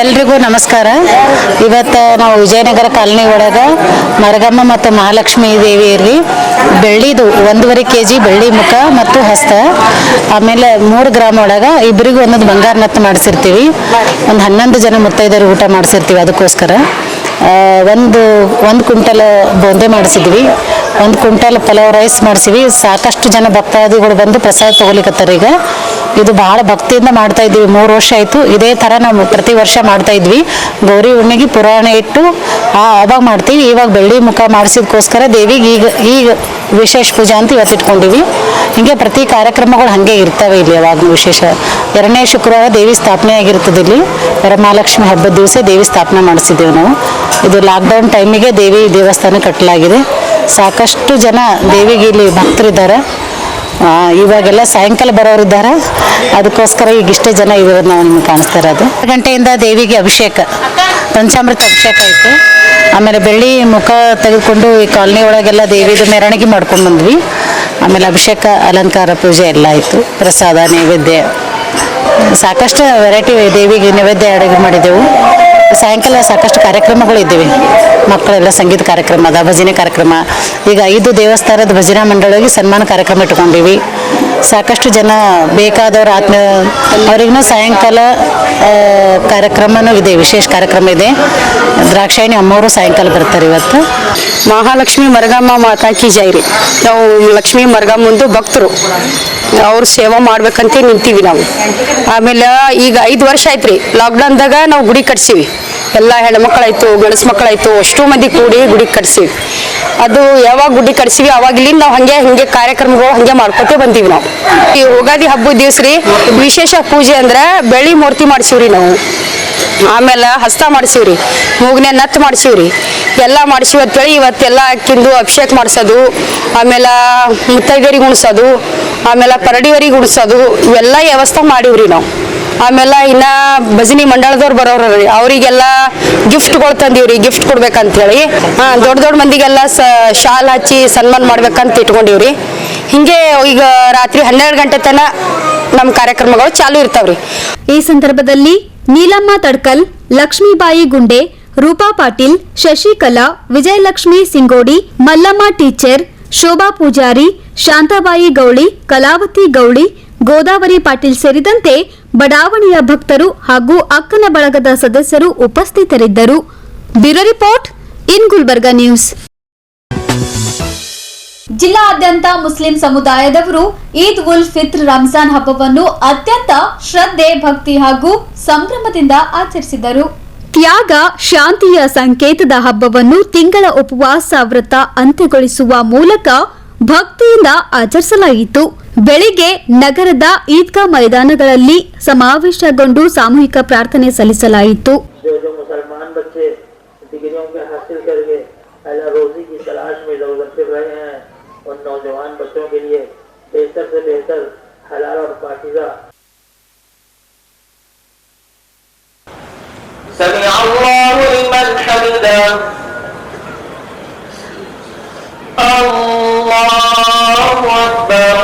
ಎಲ್ರಿಗೂ ನಮಸ್ಕಾರ. ಇವತ್ತು ನಾವು ವಿಜಯನಗರ ಕಾಲನಿ ಒಳಗೆ ಮರಗಮ್ಮ ಮತ್ತು ಮಹಾಲಕ್ಷ್ಮೀ ದೇವಿಯರಿಗೆ ಬೆಳ್ಳಿದು 1.5 kg ಬೆಳ್ಳಿ ಮುಖ ಮತ್ತು ಹಸ್ತ, ಆಮೇಲೆ 3 ಗ್ರಾಮ್ ಒಳಗೆ ಇಬ್ಬರಿಗೂ ಒಂದೊಂದು ಬಂಗಾರ ನತ್ತು ಮಾಡಿಸಿರ್ತೀವಿ. ಒಂದು 11 ಜನ ಮುತ್ತೈದರು ಊಟ ಮಾಡಿಸಿರ್ತೀವಿ. ಅದಕ್ಕೋಸ್ಕರ ಒಂದು ಕ್ವಿಂಟಲ್ ಬೊಂದೆ ಮಾಡಿಸಿದ್ವಿ, 1 ಕ್ವಿಂಟಲ್ ಪಲಾವ್ ರೈಸ್ ಮಾಡಿಸಿವಿ. ಸಾಕಷ್ಟು ಜನ ಭಕ್ತಾದಿಗಳು ಬಂದು ಪ್ರಸಾದ ತಗೊಲಿಕತ್ತಾರೆ. ಈಗ ಇದು ಬಹಳ ಭಕ್ತಿಯಿಂದ ಮಾಡ್ತಾ ಇದ್ವಿ. 3 ವರ್ಷ ಆಯಿತು. ಇದೇ ಥರ ನಾವು ಪ್ರತಿ ವರ್ಷ ಮಾಡ್ತಾ ಇದ್ವಿ. ಗೌರಿ ಹುಣ್ಣಿಗೆ ಪುರಾಣ ಇಟ್ಟು ಆವಾಗ ಮಾಡ್ತೀವಿ. ಇವಾಗ ಬೆಳ್ಳಿ ಮುಖ ಮಾಡಿಸಿದಕ್ಕೋಸ್ಕರ ದೇವಿಗೆ ಈಗ ವಿಶೇಷ ಪೂಜಾ ಅಂತ ಇವತ್ತು ಇಟ್ಕೊಂಡಿವಿ. ಹೀಗೆ ಪ್ರತಿ ಕಾರ್ಯಕ್ರಮಗಳು ಹಾಗೆ ಇರ್ತವೆ ಇಲ್ಲಿ. ಯಾವಾಗ ವಿಶೇಷ 2ನೇ ಶುಕ್ರವಾರ ದೇವಿ ಸ್ಥಾಪನೆ ಆಗಿರ್ತದೆ. ಇಲ್ಲಿ ವರಮಹಾಲಕ್ಷ್ಮಿ ಹಬ್ಬದ ದಿವಸ ದೇವಿ ಸ್ಥಾಪನೆ ಮಾಡಿಸಿದ್ದೇವೆ ನಾವು. ಇದು ಲಾಕ್ಡೌನ್ ಟೈಮಿಗೆ ದೇವಿ ದೇವಸ್ಥಾನ ಕಟ್ಟಲಾಗಿದೆ. ಸಾಕಷ್ಟು ಜನ ದೇವಿಗೆ ಇಲ್ಲಿ ಭಕ್ತರಿದ್ದಾರೆ. ಇವಾಗೆಲ್ಲ ಸಾಯಂಕಾಲ ಬರೋರಿದ್ದಾರೆ. ಅದಕ್ಕೋಸ್ಕರ ಈಗ ಇಷ್ಟೇ ಜನ ಇವರು ನಾವು ನಿಮ್ಗೆ ಕಾಣಿಸ್ತಾ ಇರೋದು. 6 ಗಂಟೆಯಿಂದ ದೇವಿಗೆ ಅಭಿಷೇಕ, ಪಂಚಾಮೃತ ಅಭಿಷೇಕ ಆಯಿತು. ಆಮೇಲೆ ಬೆಳ್ಳಿ ಮುಖ ತೆಗೆದುಕೊಂಡು ಈ ಕಾಲನಿ ಒಳಗೆಲ್ಲ ದೇವಿದು ಮೆರವಣಿಗೆ ಮಾಡ್ಕೊಂಡು ಬಂದ್ವಿ. ಆಮೇಲೆ ಅಭಿಷೇಕ, ಅಲಂಕಾರ, ಪೂಜೆ ಎಲ್ಲ ಆಯಿತು. ಪ್ರಸಾದ, ನೈವೇದ್ಯ, ಸಾಕಷ್ಟು ವೆರೈಟಿ ದೇವಿಗೆ ನೈವೇದ್ಯ ಅಡುಗೆ ಮಾಡಿದೆವು. ಸಾಯಂಕಾಲ ಸಾಕಷ್ಟು ಕಾರ್ಯಕ್ರಮಗಳು ಇದ್ದೀವಿ. ಮಕ್ಕಳೆಲ್ಲ ಸಂಗೀತ ಕಾರ್ಯಕ್ರಮ ಅದ, ಭಜನೆ ಕಾರ್ಯಕ್ರಮ. ಈಗ 5 ದೇವಸ್ಥಾನದ ಭಜನಾ ಮಂಡಳಿಗೆ ಸನ್ಮಾನ ಕಾರ್ಯಕ್ರಮ ಇಟ್ಕೊಂಡಿವಿ. ಸಾಕಷ್ಟು ಜನ ಬೇಕಾದವರು ಅವ್ರಿಗೂ ಸಾಯಂಕಾಲ ಕಾರ್ಯಕ್ರಮನೂ ಇದೆ, ವಿಶೇಷ ಕಾರ್ಯಕ್ರಮ ಇದೆ. ದ್ರಾಕ್ಷಾಯಣಿ ಅಮ್ಮವರು ಸಾಯಂಕಾಲ ಬರ್ತಾರೆ. ಇವತ್ತು ಮಹಾಲಕ್ಷ್ಮಿ ಮರಗಮ್ಮ ಮಾತಾ ಕಿ ಜೈ ರೀ. ನಾವು ಲಕ್ಷ್ಮೀ ಮರಗಮ್ಮಂದು ಭಕ್ತರು, ಅವ್ರ ಸೇವಾ ಮಾಡ್ಬೇಕಂತ ನಿಂತೀವಿ ನಾವು. ಆಮೇಲೆ ಈಗ 5 ವರ್ಷ ಆಯ್ತು ರೀ. ಲಾಕ್ಡೌನ್ದಾಗ ನಾವು ಗುಡಿ ಕಟ್ಸೀವಿ. ಎಲ್ಲ ಹೆಣ್ಮಕ್ಳಾಯ್ತು, ಗಂಡಸು ಮಕ್ಕಳಾಯ್ತು, ಅಷ್ಟು ಮಂದಿ ಕೂಡಿ ಗುಡಿ ಕಟ್ಸೀವಿ. ಅದು ಯಾವಾಗ ಗುಡಿ ಕಟ್ಸೀವಿ ಅವಾಗಿಲಿಂದ ನಾವು ಹಂಗೆ ಕಾರ್ಯಕ್ರಮಗಳು ಹಂಗೆ ಮಾಡ್ಕೊತೇ ಬಂದೀವಿ ನಾವು. ಈ ಯುಗಾದಿ ಹಬ್ಬದ ದಿವಸ ರೀ ವಿಶೇಷ ಪೂಜೆ ಅಂದ್ರೆ ಬೆಳ್ಳಿ ಮೂರ್ತಿ ಮಾಡ್ಸೀವ್ರಿ ನಾವು. ಆಮೇಲೆ ಹಸ್ತ ಮಾಡಿಸಿವ್ರಿ, ಮೂಗನೆ ನತ್ತು ಮಾಡಿಸಿವ್ರಿ, ಎಲ್ಲ ಮಾಡಿಸಿವಿ ಅಂತೇಳಿ ಇವತ್ತೆಲ್ಲ ಅಕ್ಕಿಂದು ಅಭಿಷೇಕ ಮಾಡಿಸೋದು, ಆಮೇಲೆ ಮುತ್ತೈದರಿಗೆ ಉಣಿಸೋದು, ಆಮೇಲೆ ಪರಡಿಯವರಿಗೆ ಉಣಿಸೋದು, ಇವೆಲ್ಲ ವ್ಯವಸ್ಥೆ ಮಾಡಿವ್ರಿ ನಾವು. ಆಮೇಲೆ ಇನ್ನ ಭಜನಿ ಮಂಡಳದವ್ರು ಬರೋರಿ, ಅವರಿಗೆಲ್ಲ ಗಿಫ್ಟ್ಗಳು ತಂದೀವ್ರಿ, ಗಿಫ್ಟ್ ಕೊಡ್ಬೇಕಂತೇಳಿ. ದೊಡ್ಡ ಮಂದಿಗೆಲ್ಲ ಶಾಲ್ ಹಚ್ಚಿ ಸನ್ಮಾನ ಮಾಡ್ಬೇಕಂತ ಇಟ್ಕೊಂಡಿವ್ರಿ. ಹಿಂಗೆ ಈಗ ರಾತ್ರಿ 12 ಗಂಟೆ ತನಕ ನಮ್ಮ ಕಾರ್ಯಕ್ರಮಗಳು ಚಾಲು ಇರ್ತಾವ್ರಿ. ಈ ಸಂದರ್ಭದಲ್ಲಿ ನೀಲಮ್ಮ ತಡ್ಕಲ್, ಲಕ್ಷ್ಮೀಬಾಯಿ ಗುಂಡೆ, ರೂಪಾ ಪಾಟೀಲ್, ಶಶಿಕಲಾ, ವಿಜಯಲಕ್ಷ್ಮಿ ಸಿಂಗೋಡಿ, ಮಲ್ಲಮ್ಮ ಟೀಚರ್, ಶೋಭಾ ಪೂಜಾರಿ, ಶಾಂತಾಬಾಯಿ ಗೌಳಿ, ಕಲಾವತಿ ಗೌಳಿ, ಗೋದಾವರಿ ಪಾಟೀಲ್ ಸೇರಿದಂತೆ ಬಡಾವಣೆಯ ಭಕ್ತರು ಹಾಗೂ ಅಕ್ಕನ ಬಳಗದ ಸದಸ್ಯರು ಉಪಸ್ಥಿತರಿದ್ದರು. Bureau report in Gulbarga news. ಜಿಲ್ಲಾದ್ಯಂತ ಮುಸ್ಲಿಂ ಸಮುದಾಯದವರು ಈದ್ ಉಲ್ ಫಿತ್ರ್ ರಂಜಾನ್ ಹಬ್ಬವನ್ನು ಅತ್ಯಂತ ಶ್ರದ್ಧೆ, ಭಕ್ತಿ ಹಾಗೂ ಸಂಭ್ರಮದಿಂದ ಆಚರಿಸಿದರು. ತ್ಯಾಗ, ಶಾಂತಿಯ ಸಂಕೇತದ ಹಬ್ಬವನ್ನು ತಿಂಗಳ ಉಪವಾಸ ವ್ರತ ಅಂತ್ಯಗೊಳಿಸುವ ಮೂಲಕ ಭಕ್ತಿಯಿಂದ ಆಚರಿಸಲಾಯಿತು. ಬೆಳಿಗ್ಗೆ ನಗರದ ಈದ್ಗಾ ಮೈದಾನಗಳಲ್ಲಿ ಸಮಾವೇಶಗೊಂಡು ಸಾಮೂಹಿಕ ಪ್ರಾರ್ಥನೆ ಸಲ್ಲಿಸಲಾಯಿತು. रोजी की तलाश में इधर उधर फिर रहे हैं, उन नौजवान बच्चों के लिए बेहतर बेहतर से बेहतर हलाल और पाकीज़ा। समिअ अल्लाहु लिमन हमिदा। अल्लाहु अकबर।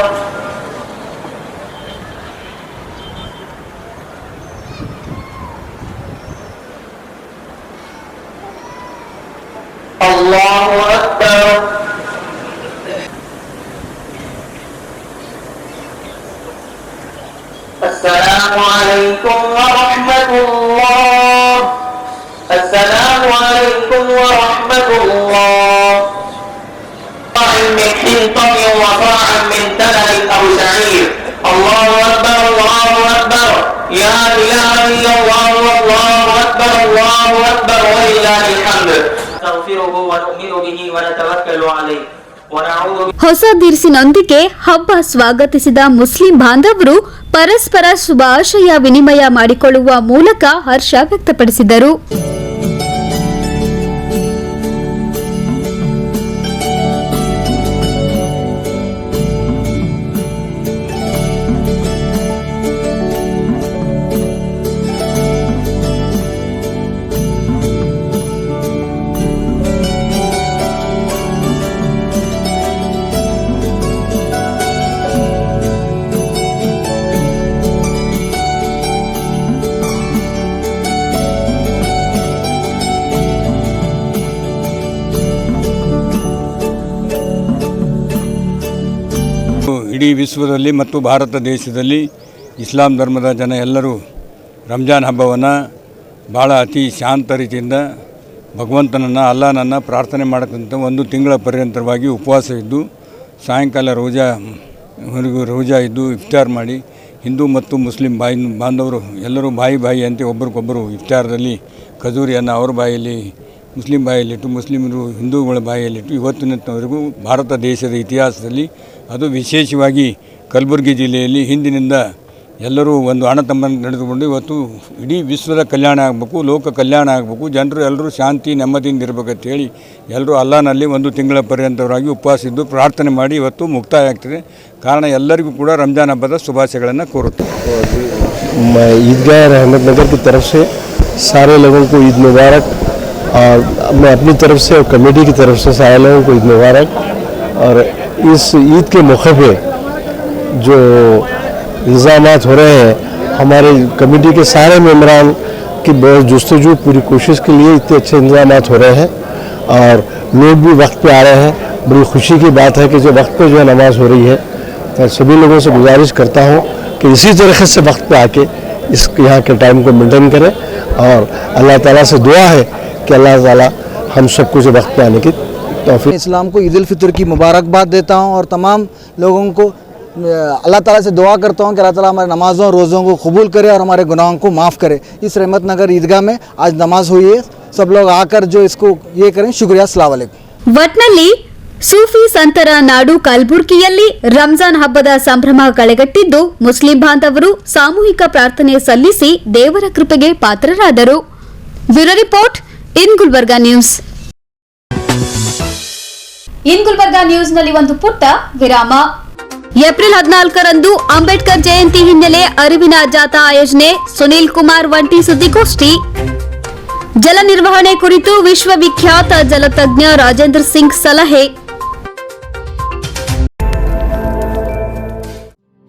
अल्लाहु अकबर। अस्सलामु अलैकुम व रहमतुल्लाह। अस्सलामु अलैकुम व रहमतुल्लाह। من حنطة وصاع من تمر أو شعير. الله أكبر الله أكبر لا إله إلا الله والله أكبر الله أكبر ولله الحمد. نستغفره ونؤمن به ونتوكل عليه. ಹೊಸ ದಿರಿಸಿನೊಂದಿಗೆ ಹಬ್ಬ ಸ್ವಾಗತಿಸಿದ ಮುಸ್ಲಿಂ ಬಾಂಧವರು ಪರಸ್ಪರ ಶುಭಾಶಯ ವಿನಿಮಯ ಮಾಡಿಕೊಳ್ಳುವ ಮೂಲಕ ಹರ್ಷ ವ್ಯಕ್ತಪಡಿಸಿದರು. ಇಡೀ ವಿಶ್ವದಲ್ಲಿ ಮತ್ತು ಭಾರತ ದೇಶದಲ್ಲಿ ಇಸ್ಲಾಂ ಧರ್ಮದ ಜನ ಎಲ್ಲರೂ ರಂಜಾನ್ ಹಬ್ಬವನ್ನು ಭಾಳ ಅತಿ ಶಾಂತ ರೀತಿಯಿಂದ ಭಗವಂತನನ್ನು ಅಲ್ಲಾಹನನ್ನು ಪ್ರಾರ್ಥನೆ ಮಾಡಕ್ಕಂತ ಒಂದು ತಿಂಗಳ ಪರ್ಯಂತರವಾಗಿ ಉಪವಾಸ ಇದ್ದು ಸಾಯಂಕಾಲ ರೋಜಾ ಇದ್ದು ಇಫ್ತಾರ್ ಮಾಡಿ ಹಿಂದೂ ಮತ್ತು ಮುಸ್ಲಿಂ ಬಾಂಧವರು ಎಲ್ಲರೂ ಬಾಯಿ ಅಂತ ಒಬ್ಬರಿಗೊಬ್ಬರು ಇಫ್ತಾರದಲ್ಲಿ ಖಜೂರಿಯನ್ನು ಅವ್ರ ಬಾಯಲ್ಲಿ ಮುಸ್ಲಿಂ ಬಾಯಲ್ಲಿಟ್ಟು ಮುಸ್ಲಿಮರು ಹಿಂದೂಗಳ ಬಾಯಲ್ಲಿಟ್ಟು ಇವತ್ತಿನವರೆಗೂ ಭಾರತ ದೇಶದ ಇತಿಹಾಸದಲ್ಲಿ ಅದು ವಿಶೇಷವಾಗಿ ಕಲಬುರಗಿ ಜಿಲ್ಲೆಯಲ್ಲಿ ಹಿಂದಿನಿಂದ ಎಲ್ಲರೂ ಒಂದು ಅಣ್ಣತಮ್ಮನ ನಡೆದುಕೊಂಡು ಇವತ್ತು ಇಡೀ ವಿಶ್ವದ ಕಲ್ಯಾಣ ಆಗಬೇಕು, ಲೋಕ ಕಲ್ಯಾಣ ಆಗಬೇಕು, ಜನರು ಎಲ್ಲರೂ ಶಾಂತಿ ನೆಮ್ಮದಿಯಿಂದ ಇರಬೇಕಂತ ಹೇಳಿ ಎಲ್ಲರೂ ಅಲ್ಲಾಹನಲ್ಲಿ ಒಂದು ತಿಂಗಳ ಪರ್ಯಂತವಾಗಿ ಉಪವಾಸ ಇದ್ದು ಪ್ರಾರ್ಥನೆ ಮಾಡಿ ಇವತ್ತು ಮುಕ್ತಾಯ ಆಗ್ತದೆ. ಕಾರಣ ಎಲ್ಲರಿಗೂ ಕೂಡ ರಂಜಾನ್ ಹಬ್ಬದ ಶುಭಾಶಯಗಳನ್ನು ಕೋರುತ್ತೇವೆ. ईदगाह रहमतनगर की तरफ से सारे लोगों को ईद मुबारक और मैं अपनी तरफ से और कमेटी की तरफ से सारे लोगों को ईद मुबारक। और इस ईद के मौके पे जो इंतज़ामात हो रहे हैं हमारे कमेटी के सारे मेम्बरान की बहुत जुस्तजू पूरी कोशिश के लिए इतने अच्छे इंतज़ामात हो रहे हैं और लोग भी वक्त पे आ रहे हैं। बड़ी खुशी की बात है कि जो वक्त पे जो है नमाज़ हो रही है। मैं सभी लोगों से गुजारिश करता हूँ कि इसी तरीके से वक्त पे आके इस यहाँ के टाइम को मेंटेन करें और अल्लाह ताला से दुआ है कि अल्लाह ताला हम सबको से वक्त पे आने की तौफीक। इस्लाम को ईद उल फितर की मुबारकबाद देता हूँ और तमाम लोगों को अल्लाह ताला से दुआ करता हूँ कि अल्लाह ताला हमारे नमाज़ों रोज़ों को कबूल करे और हमारे गुनाहों को माफ़ करे। इस रहमतनगर ईदगाह में आज नमाज हुई है, सब लोग आकर जो इसको ये करें। शुक्रिया, अस्सलाम वालेकुम। ಒಟ್ನಲ್ಲಿ ಸೂಫಿ ಸಂತರ ನಾಡು ಕಲಬುರ್ಗಿಯಲ್ಲಿ ರಂಜಾನ್ ಹಬ್ಬದ ಸಂಭ್ರಮ ಕಳೆಗಟ್ಟಿದ್ದು ಮುಸ್ಲಿಂ ಬಾಂಧವರು ಸಾಮೂಹಿಕ ಪ್ರಾರ್ಥನೆ ಸಲ್ಲಿಸಿ ದೇವರ ಕೃಪೆಗೆ ಪಾತ್ರರಾದರು. Bureau report in Gulbarga news. In Gulbarga ನ್ಯೂಸ್ನಲ್ಲಿ ಒಂದು ಪುಟ್ಟ ವಿರಾಮ. ಏಪ್ರಿಲ್ 14ರಂದು ಅಂಬೇಡ್ಕರ್ ಜಯಂತಿ ಹಿನ್ನೆಲೆ ಅರಿವಿನ ಜಾಥಾ ಆಯೋಜನೆ. ಸುನೀಲ್ ಕುಮಾರ್ ವಂಟಿ ಸುದ್ದಿಗೋಷ್ಠಿ. ಜಲ ನಿರ್ವಹಣೆ ಕುರಿತು ವಿಶ್ವವಿಖ್ಯಾತ ಜಲತಜ್ಞ ರಾಜೇಂದ್ರ ಸಿಂಗ್ ಸಲಹೆ.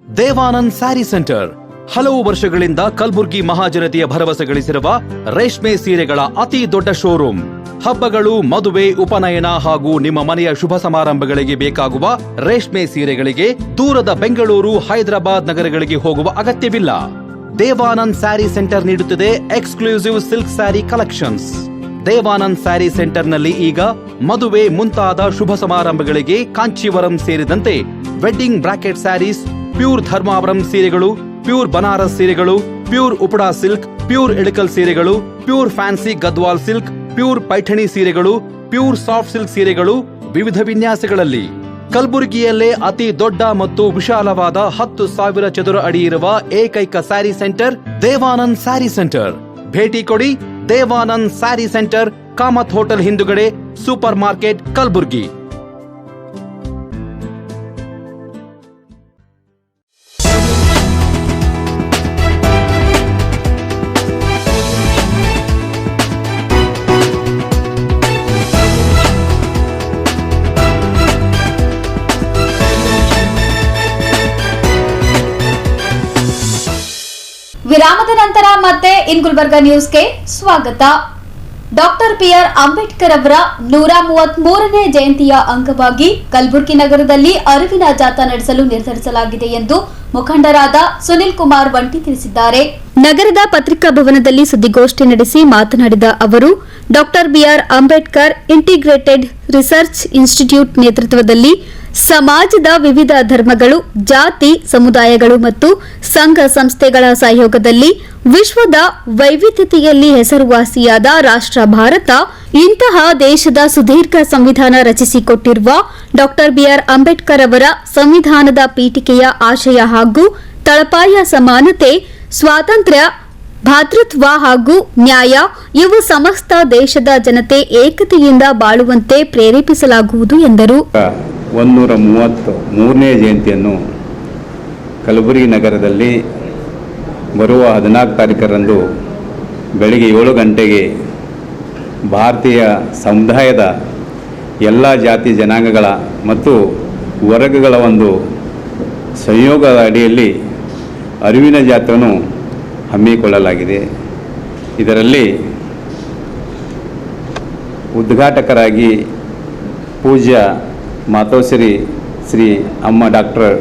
ದೇವಾನಂದ್ ಸ್ಯಾರಿ ಸೆಂಟರ್ ಹಲವು ವರ್ಷಗಳಿಂದ ಕಲಬುರ್ಗಿ ಮಹಾಜನತೆಯ ಭರವಸೆ ಗಳಿಸಿರುವ ರೇಷ್ಮೆ ಸೀರೆಗಳ ಅತಿ ದೊಡ್ಡ ಶೋರೂಮ್. ಹಬ್ಬಗಳು, ಮದುವೆ, ಉಪನಯನ ಹಾಗೂ ನಿಮ್ಮ ಮನೆಯ ಶುಭ ಸಮಾರಂಭಗಳಿಗೆ ಬೇಕಾಗುವ ರೇಷ್ಮೆ ಸೀರೆಗಳಿಗೆ ದೂರದ ಬೆಂಗಳೂರು, ಹೈದರಾಬಾದ್ ನಗರಗಳಿಗೆ ಹೋಗುವ ಅಗತ್ಯವಿಲ್ಲ. ದೇವಾನಂದ್ ಸ್ಯಾರಿ ಸೆಂಟರ್ ನೀಡುತ್ತಿದೆ exclusive silk sari collections. Devanand sari ಸೆಂಟರ್ನಲ್ಲಿ ಈಗ ಮದುವೆ ಮುಂತಾದ ಶುಭ ಸಮಾರಂಭಗಳಿಗೆ ಕಾಂಚೀವರಂ ಸೇರಿದಂತೆ wedding brocade saris, pure Dharmavaram ಸೀರೆಗಳು, ಪ್ಯೂರ್ ಬನಾರಸ್ ಸೀರೆಗಳು, pure Uppada silk, pure Ilkal ಸೀರೆಗಳು, pure fancy Gadwal silk, pure Paithani ಸೀರೆಗಳು, ಪ್ಯೂರ್ ಸಾಫ್ಟ್ ಸಿಲ್ಕ್ ಸೀರೆಗಳು ವಿವಿಧ ವಿನ್ಯಾಸಗಳಲ್ಲಿ. ಕಲಬುರಗಿಯಲ್ಲೇ ಅತಿ ದೊಡ್ಡ ಮತ್ತು ವಿಶಾಲವಾದ 10,000 ಚದುರ ಅಡಿ ಇರುವ ಏಕೈಕ ಸ್ಯಾರಿ ಸೆಂಟರ್ ದೇವಾನಂದ್ ಸ್ಯಾರಿ ಸೆಂಟರ್. ಭೇಟಿ ಕೊಡಿ. ದೇವಾನಂದ್ ಸ್ಯಾರಿ ಸೆಂಟರ್, ಕಾಮತ್ ಹೋಟೆಲ್ ಹಿಂದುಗಡೆ, ಸೂಪರ್ ಮಾರ್ಕೆಟ್, ಕಲಬುರಗಿ. ವಿರಾಮದ ನಂತರ ಮತ್ತೆ ಇನ್ ಗುಲ್ಬರ್ಗಾ ನ್ಯೂಸ್ಗೆ ಸ್ವಾಗತ. ಡಾಕ್ಟರ್ ಬಿಆರ್ ಅಂಬೇಡ್ಕರ್ ಅವರ 133ನೇ ಜಯಂತಿಯ ಅಂಗವಾಗಿ ಕಲಬುರಗಿ ನಗರದಲ್ಲಿ ಅರಿವಿನ ಜಾಥಾ ನಡೆಸಲು ನಿರ್ಧರಿಸಲಾಗಿದೆ ಎಂದು ಮುಖಂಡರಾದ ಸುನಿಲ್ ಕುಮಾರ್ ವಂಟಿ ತಿಳಿಸಿದ್ದಾರೆ. ನಗರದ ಪತ್ರಿಕಾ ಭವನದಲ್ಲಿ ಸುದ್ದಿಗೋಷ್ಠಿ ನಡೆಸಿ ಮಾತನಾಡಿದ ಅವರು, doctor BR Ambedkar integrated research institute ನೇತೃತ್ವದಲ್ಲಿ ಸಮಾಜದ ವಿವಿಧ ಧರ್ಮಗಳು, ಜಾತಿ, ಸಮುದಾಯಗಳು ಮತ್ತು ಸಂಘ ಸಂಸ್ಥೆಗಳ ಸಹಯೋಗದಲ್ಲಿ ವಿಶ್ವದ ವೈವಿಧ್ಯತೆಯಲ್ಲಿ ಹೆಸರುವಾಸಿಯಾದ ರಾಷ್ಟ್ರ ಭಾರತ ಇಂತಹ ದೇಶದ ಸುದೀರ್ಘ ಸಂವಿಧಾನ ರಚಿಸಿಕೊಟ್ಟಿರುವ ಡಾಕ್ಟರ್ ಬಿಆರ್ ಅಂಬೇಡ್ಕರ್ ಅವರ ಸಂವಿಧಾನದ ಪೀಠಿಕೆಯ ಆಶಯ ಹಾಗೂ ತಳಪಾಯ ಸಮಾನತೆ, ಸ್ವಾತಂತ್ರ್ಯ, ಭ್ರಾತೃತ್ವ ಹಾಗೂ ನ್ಯಾಯ ಇವು ಸಮಸ್ತ ದೇಶದ ಜನತೆ ಏಕತೆಯಿಂದ ಬಾಳುವಂತೆ ಪ್ರೇರೇಪಿಸಲಾಗುವುದು ಎಂದರು. 133ನೇ ಜಯಂತಿಯನ್ನು ಕಲಬುರಗಿ ನಗರದಲ್ಲಿ ಬರುವ 14 ತಾರೀಕರಂದು ಬೆಳಗ್ಗೆ 7 ಗಂಟೆಗೆ ಭಾರತೀಯ ಸಮುದಾಯದ ಎಲ್ಲ ಜಾತಿ ಜನಾಂಗಗಳ ಮತ್ತು ವರ್ಗಗಳ ಒಂದು ಸಂಯೋಗದ ಅಡಿಯಲ್ಲಿ ಅರಿವಿನ ಜಾಥಾವನ್ನು ಹಮ್ಮಿಕೊಳ್ಳಲಾಗಿದೆ. ಇದರಲ್ಲಿ ಉದ್ಘಾಟಕರಾಗಿ ಪೂಜ್ಯ ಮಾತೋಶ್ರೀ ಶ್ರೀ ಅಮ್ಮ ಡಾಕ್ಟರ್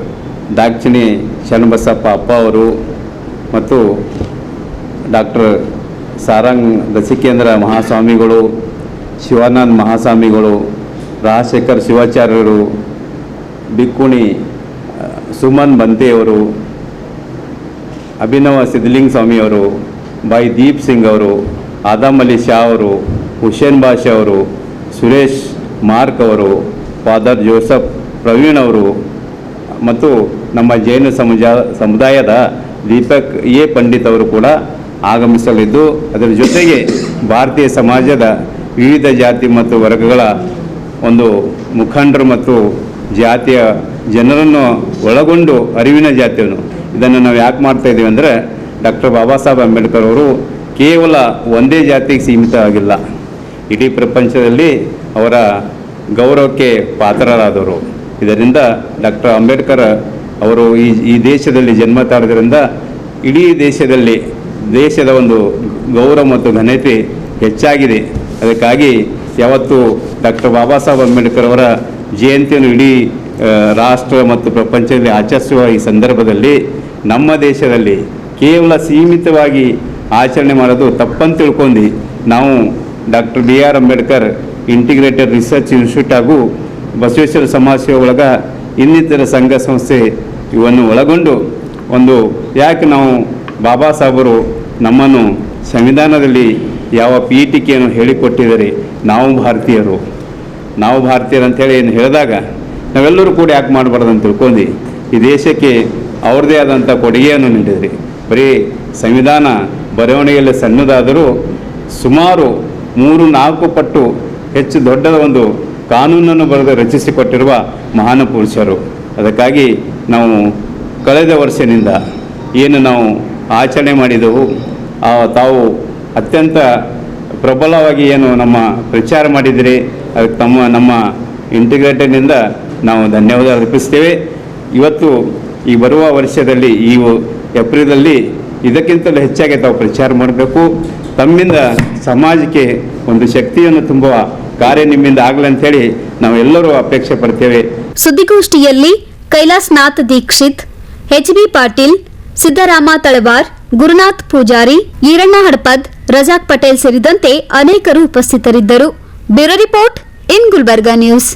ದಾಕ್ಷಿಣಿ ಶರಣಬಸಪ್ಪ ಅಪ್ಪ ಅವರು ಮತ್ತು ಡಾಕ್ಟರ್ ಸಾರಂಗ್ ದಸಿಕೇಂದ್ರ ಮಹಾಸ್ವಾಮಿಗಳು, ಶಿವಾನಂದ ಮಹಾಸ್ವಾಮಿಗಳು, ರಾಜಶೇಖರ್ ಶಿವಾಚಾರ್ಯರು, ಬಿಕ್ಕುಣಿ ಸುಮನ್ ಬಂತೆಯವರು, ಅಭಿನವ ಸಿದ್ಧಲಿಂಗ ಸ್ವಾಮಿಯವರು, ಬಾಯಿ ದೀಪ್ ಸಿಂಗ್ ಅವರು, ಆದಮ್ ಅಲಿ ಶಾ ಅವರು, ಹುಸೇನ್ ಬಾಷಾ ಅವರು, ಸುರೇಶ್ ಮಾರ್ಕ್ ಅವರು, ಫಾದರ್ ಜೋಸಫ್ ಪ್ರವೀಣ್ ಅವರು ಮತ್ತು ನಮ್ಮ ಜೈನ ಸಮುದಾಯದ ದೀಪಕ್ ಎ ಪಂಡಿತ್ ಅವರು ಕೂಡ ಆಗಮಿಸಲಿದ್ದು, ಅದರ ಜೊತೆಗೆ ಭಾರತೀಯ ಸಮಾಜದ ವಿವಿಧ ಜಾತಿ ಮತ್ತು ವರ್ಗಗಳ ಒಂದು ಮುಖಂಡರು ಮತ್ತು ಜಾತಿಯ ಜನರನ್ನು ಒಳಗೊಂಡು ಅರಿವಿನ ಜಾತಿಯನ್ನು ಇದನ್ನು ನಾವು ಯಾಕೆ ಮಾಡ್ತಾ ಇದ್ದೀವಿ ಅಂದರೆ, ಡಾಕ್ಟರ್ ಬಾಬಾ ಸಾಹೇಬ್ ಅಂಬೇಡ್ಕರ್ ಅವರು ಕೇವಲ ಒಂದೇ ಜಾತಿಗೆ ಸೀಮಿತ ಆಗಿಲ್ಲ, ಇಡೀ ಪ್ರಪಂಚದಲ್ಲಿ ಅವರ ಗೌರವಕ್ಕೆ ಪಾತ್ರರಾದವರು. ಇದರಿಂದ ಡಾಕ್ಟರ್ ಅಂಬೇಡ್ಕರ್ ಅವರು ಈ ದೇಶದಲ್ಲಿ ಜನ್ಮ ತಾಳೋದ್ರಿಂದ ಇಡೀ ದೇಶದ ಒಂದು ಗೌರವ ಮತ್ತು ಘನತೆ ಹೆಚ್ಚಾಗಿದೆ. ಅದಕ್ಕಾಗಿ ಯಾವತ್ತು ಡಾಕ್ಟರ್ ಬಾಬಾ ಸಾಹೇಬ್ ಅಂಬೇಡ್ಕರ್ ಅವರ ಜಯಂತಿಯನ್ನು ಇಡೀ ರಾಷ್ಟ್ರ ಮತ್ತು ಪ್ರಪಂಚದಲ್ಲಿ ಆಚರಿಸುವ ಈ ಸಂದರ್ಭದಲ್ಲಿ ನಮ್ಮ ದೇಶದಲ್ಲಿ ಕೇವಲ ಸೀಮಿತವಾಗಿ ಆಚರಣೆ ಮಾಡೋದು ತಪ್ಪಂತ ತಿಳ್ಕೊಂಡು ನಾವು doctor B R Ambedkar integrated research institute ಹಾಗೂ ಬಸವೇಶ್ವರ ಸಮಾಜ ಸೇವೆ ಒಳಗ ಇನ್ನಿತರ ಸಂಘ ಸಂಸ್ಥೆ ಇವನ್ನು ಒಳಗೊಂಡು ಒಂದು ಯಾಕೆ ನಾವು ಬಾಬಾ ಸಾಹೇಬರು ನಮ್ಮನ್ನು ಸಂವಿಧಾನದಲ್ಲಿ ಯಾವ ಪೀಠಿಕೆಯನ್ನು ಹೇಳಿಕೊಟ್ಟಿದ್ದಾರೆ, ನಾವು ಭಾರತೀಯರು ಅಂಥೇಳಿ ಏನು ಹೇಳಿದಾಗ ನಾವೆಲ್ಲರೂ ಕೂಡ ಯಾಕೆ ಮಾಡಬಾರ್ದು ಅಂತ ತಿಳ್ಕೊಂಡು ಈ ದೇಶಕ್ಕೆ ಅವ್ರದ್ದೇ ಆದಂಥ ಕೊಡುಗೆಯನ್ನು ನೀಡಿದ್ರಿ. ಬರೀ ಸಂವಿಧಾನ ಬರವಣಿಗೆಯಲ್ಲಿ ಸಣ್ಣದಾದರೂ ಸುಮಾರು 3-4 ಪಟ್ಟು ಹೆಚ್ಚು ದೊಡ್ಡದ ಒಂದು ಕಾನೂನನ್ನು ಬರೆದು ರಚಿಸಿಕೊಟ್ಟಿರುವ ಮಹಾನ್ ಪುರುಷರು. ಅದಕ್ಕಾಗಿ ನಾವು ಕಳೆದ ವರ್ಷದಿಂದ ಏನು ನಾವು ಆಚರಣೆ ಮಾಡಿದೆವು, ತಾವು ಅತ್ಯಂತ ಪ್ರಬಲವಾಗಿ ಏನು ನಮ್ಮ ಪ್ರಚಾರ ಮಾಡಿದಿರಿ, ಅದಕ್ಕೆ ನಮ್ಮ ಇಂಟಿಗ್ರೇಟೆಡ್ನಿಂದ ನಾವು ಧನ್ಯವಾದ ಅರ್ಪಿಸ್ತೇವೆ. ಇವತ್ತು ಈ ಬರುವ ವರ್ಷದಲ್ಲಿ ಈ ಏಪ್ರಿಲಲ್ಲಿ ಇದಕ್ಕಿಂತಲೂ ಹೆಚ್ಚಾಗಿ ತಾವು ಪ್ರಚಾರ ಮಾಡಬೇಕು. ತಮ್ಮಿಂದ ಸಮಾಜಕ್ಕೆ ಒಂದು ಶಕ್ತಿಯನ್ನು ತುಂಬುವ ಕಾರ್ಯ ನಿಮ್ಮಿಂದ ಆಗಲಿ ಅಂತೇಳಿ ನಾವೆಲ್ಲರೂ ಅಪೇಕ್ಷೆ ಪಡ್ತೇವೆ. ಸುದ್ದಿಗೋಷ್ಠಿಯಲ್ಲಿ ಕೈಲಾಸನಾಥ್ ದೀಕ್ಷಿತ್, ಎಚ್.ಬಿ. ಪಾಟೀಲ್, ಸಿದ್ದರಾಮ ತಳವಾರ್, ಗುರುನಾಥ್ ಪೂಜಾರಿ, ಈರಣ್ಣ ಹಡಪದ್, ರಜಾಕ್ ಪಟೇಲ್ ಸೇರಿದಂತೆ ಅನೇಕರು ಉಪಸ್ಥಿತರಿದ್ದರು. Bureau report in Gulbarga news.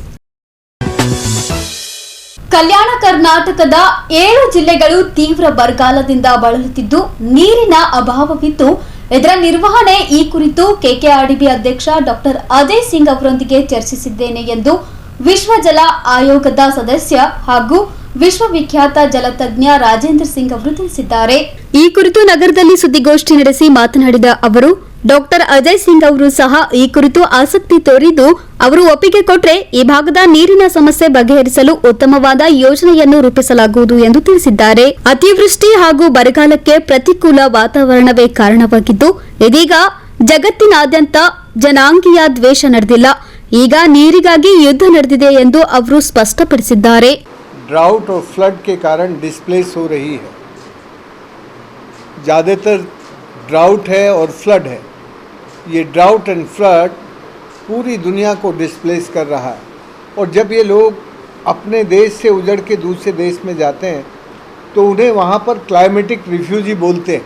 Kalyana ಕರ್ನಾಟಕದ 7 ಜಿಲ್ಲೆಗಳು ತೀವ್ರ ಬರಗಾಲದಿಂದ ಬಳಲುತ್ತಿದ್ದು ನೀರಿನ ಅಭಾವವಿದ್ದು ಇದರ ನಿರ್ವಹಣೆ ಈ ಕುರಿತು ಕೆಕೆಆರ್ಡಿಬಿ ಅಧ್ಯಕ್ಷ ಡಾಕ್ಟರ್ ಅಜಯ್ ಸಿಂಗ್ ಅವರೊಂದಿಗೆ ಚರ್ಚಿಸಿದ್ದೇನೆ ಎಂದು ವಿಶ್ವ ಜಲ ಆಯೋಗದ ಸದಸ್ಯ ಹಾಗೂ ವಿಶ್ವವಿಖ್ಯಾತ ಜಲತಜ್ಞ ರಾಜೇಂದ್ರ ಸಿಂಗ್ ಅವರು ತಿಳಿಸಿದ್ದಾರೆ. ಈ ಕುರಿತು ನಗರದಲ್ಲಿ ಸುದ್ದಿಗೋಷ್ಠಿ ನಡೆಸಿ ಮಾತನಾಡಿದ ಅವರು, ಡಾಕ್ಟರ್ ಅಜಯ್ ಸಿಂಗ್ ಅವರು ಸಹ ಈ ಕುರಿತು ಆಸಕ್ತಿ ತೋರಿದ್ದು ಅವರು ಒಪ್ಪಿಗೆ ಕೊಟ್ಟರೆ ಈ ಭಾಗದ ನೀರಿನ ಸಮಸ್ಯೆ ಬಗೆಹರಿಸಲು ಉತ್ತಮವಾದ ಯೋಜನೆಯನ್ನು ರೂಪಿಸಲಾಗುವುದು ಎಂದು ತಿಳಿಸಿದ್ದಾರೆ. ಅತಿವೃಷ್ಟಿ ಹಾಗೂ ಬರಗಾಲಕ್ಕೆ ಪ್ರತಿಕೂಲ ವಾತಾವರಣವೇ ಕಾರಣವಾಗಿದ್ದು ಇದೀಗ ಜಗತ್ತಿನಾದ್ಯಂತ ಜನಾಂಗೀಯ ದ್ವೇಷ ನಡೆದಿಲ್ಲ, ಈಗ ನೀರಿಗಾಗಿ ಯುದ್ಧ ನಡೆದಿದೆ ಎಂದು ಅವರು ಸ್ಪಷ್ಟಪಡಿಸಿದ್ದಾರೆ. ड्राउट और फ्लड के कारण डिस्प्लेस हो रही है. ज़्यादातर ड्राउट है और फ्लड है। ये ड्राउट एंड फ्लड पूरी दुनिया को डिस्प्लेस कर रहा है, और जब ये लोग अपने देश से उजड़ के दूसरे देश में जाते हैं तो उन्हें वहाँ पर क्लाइमेटिक रिफ्यूजी बोलते हैं,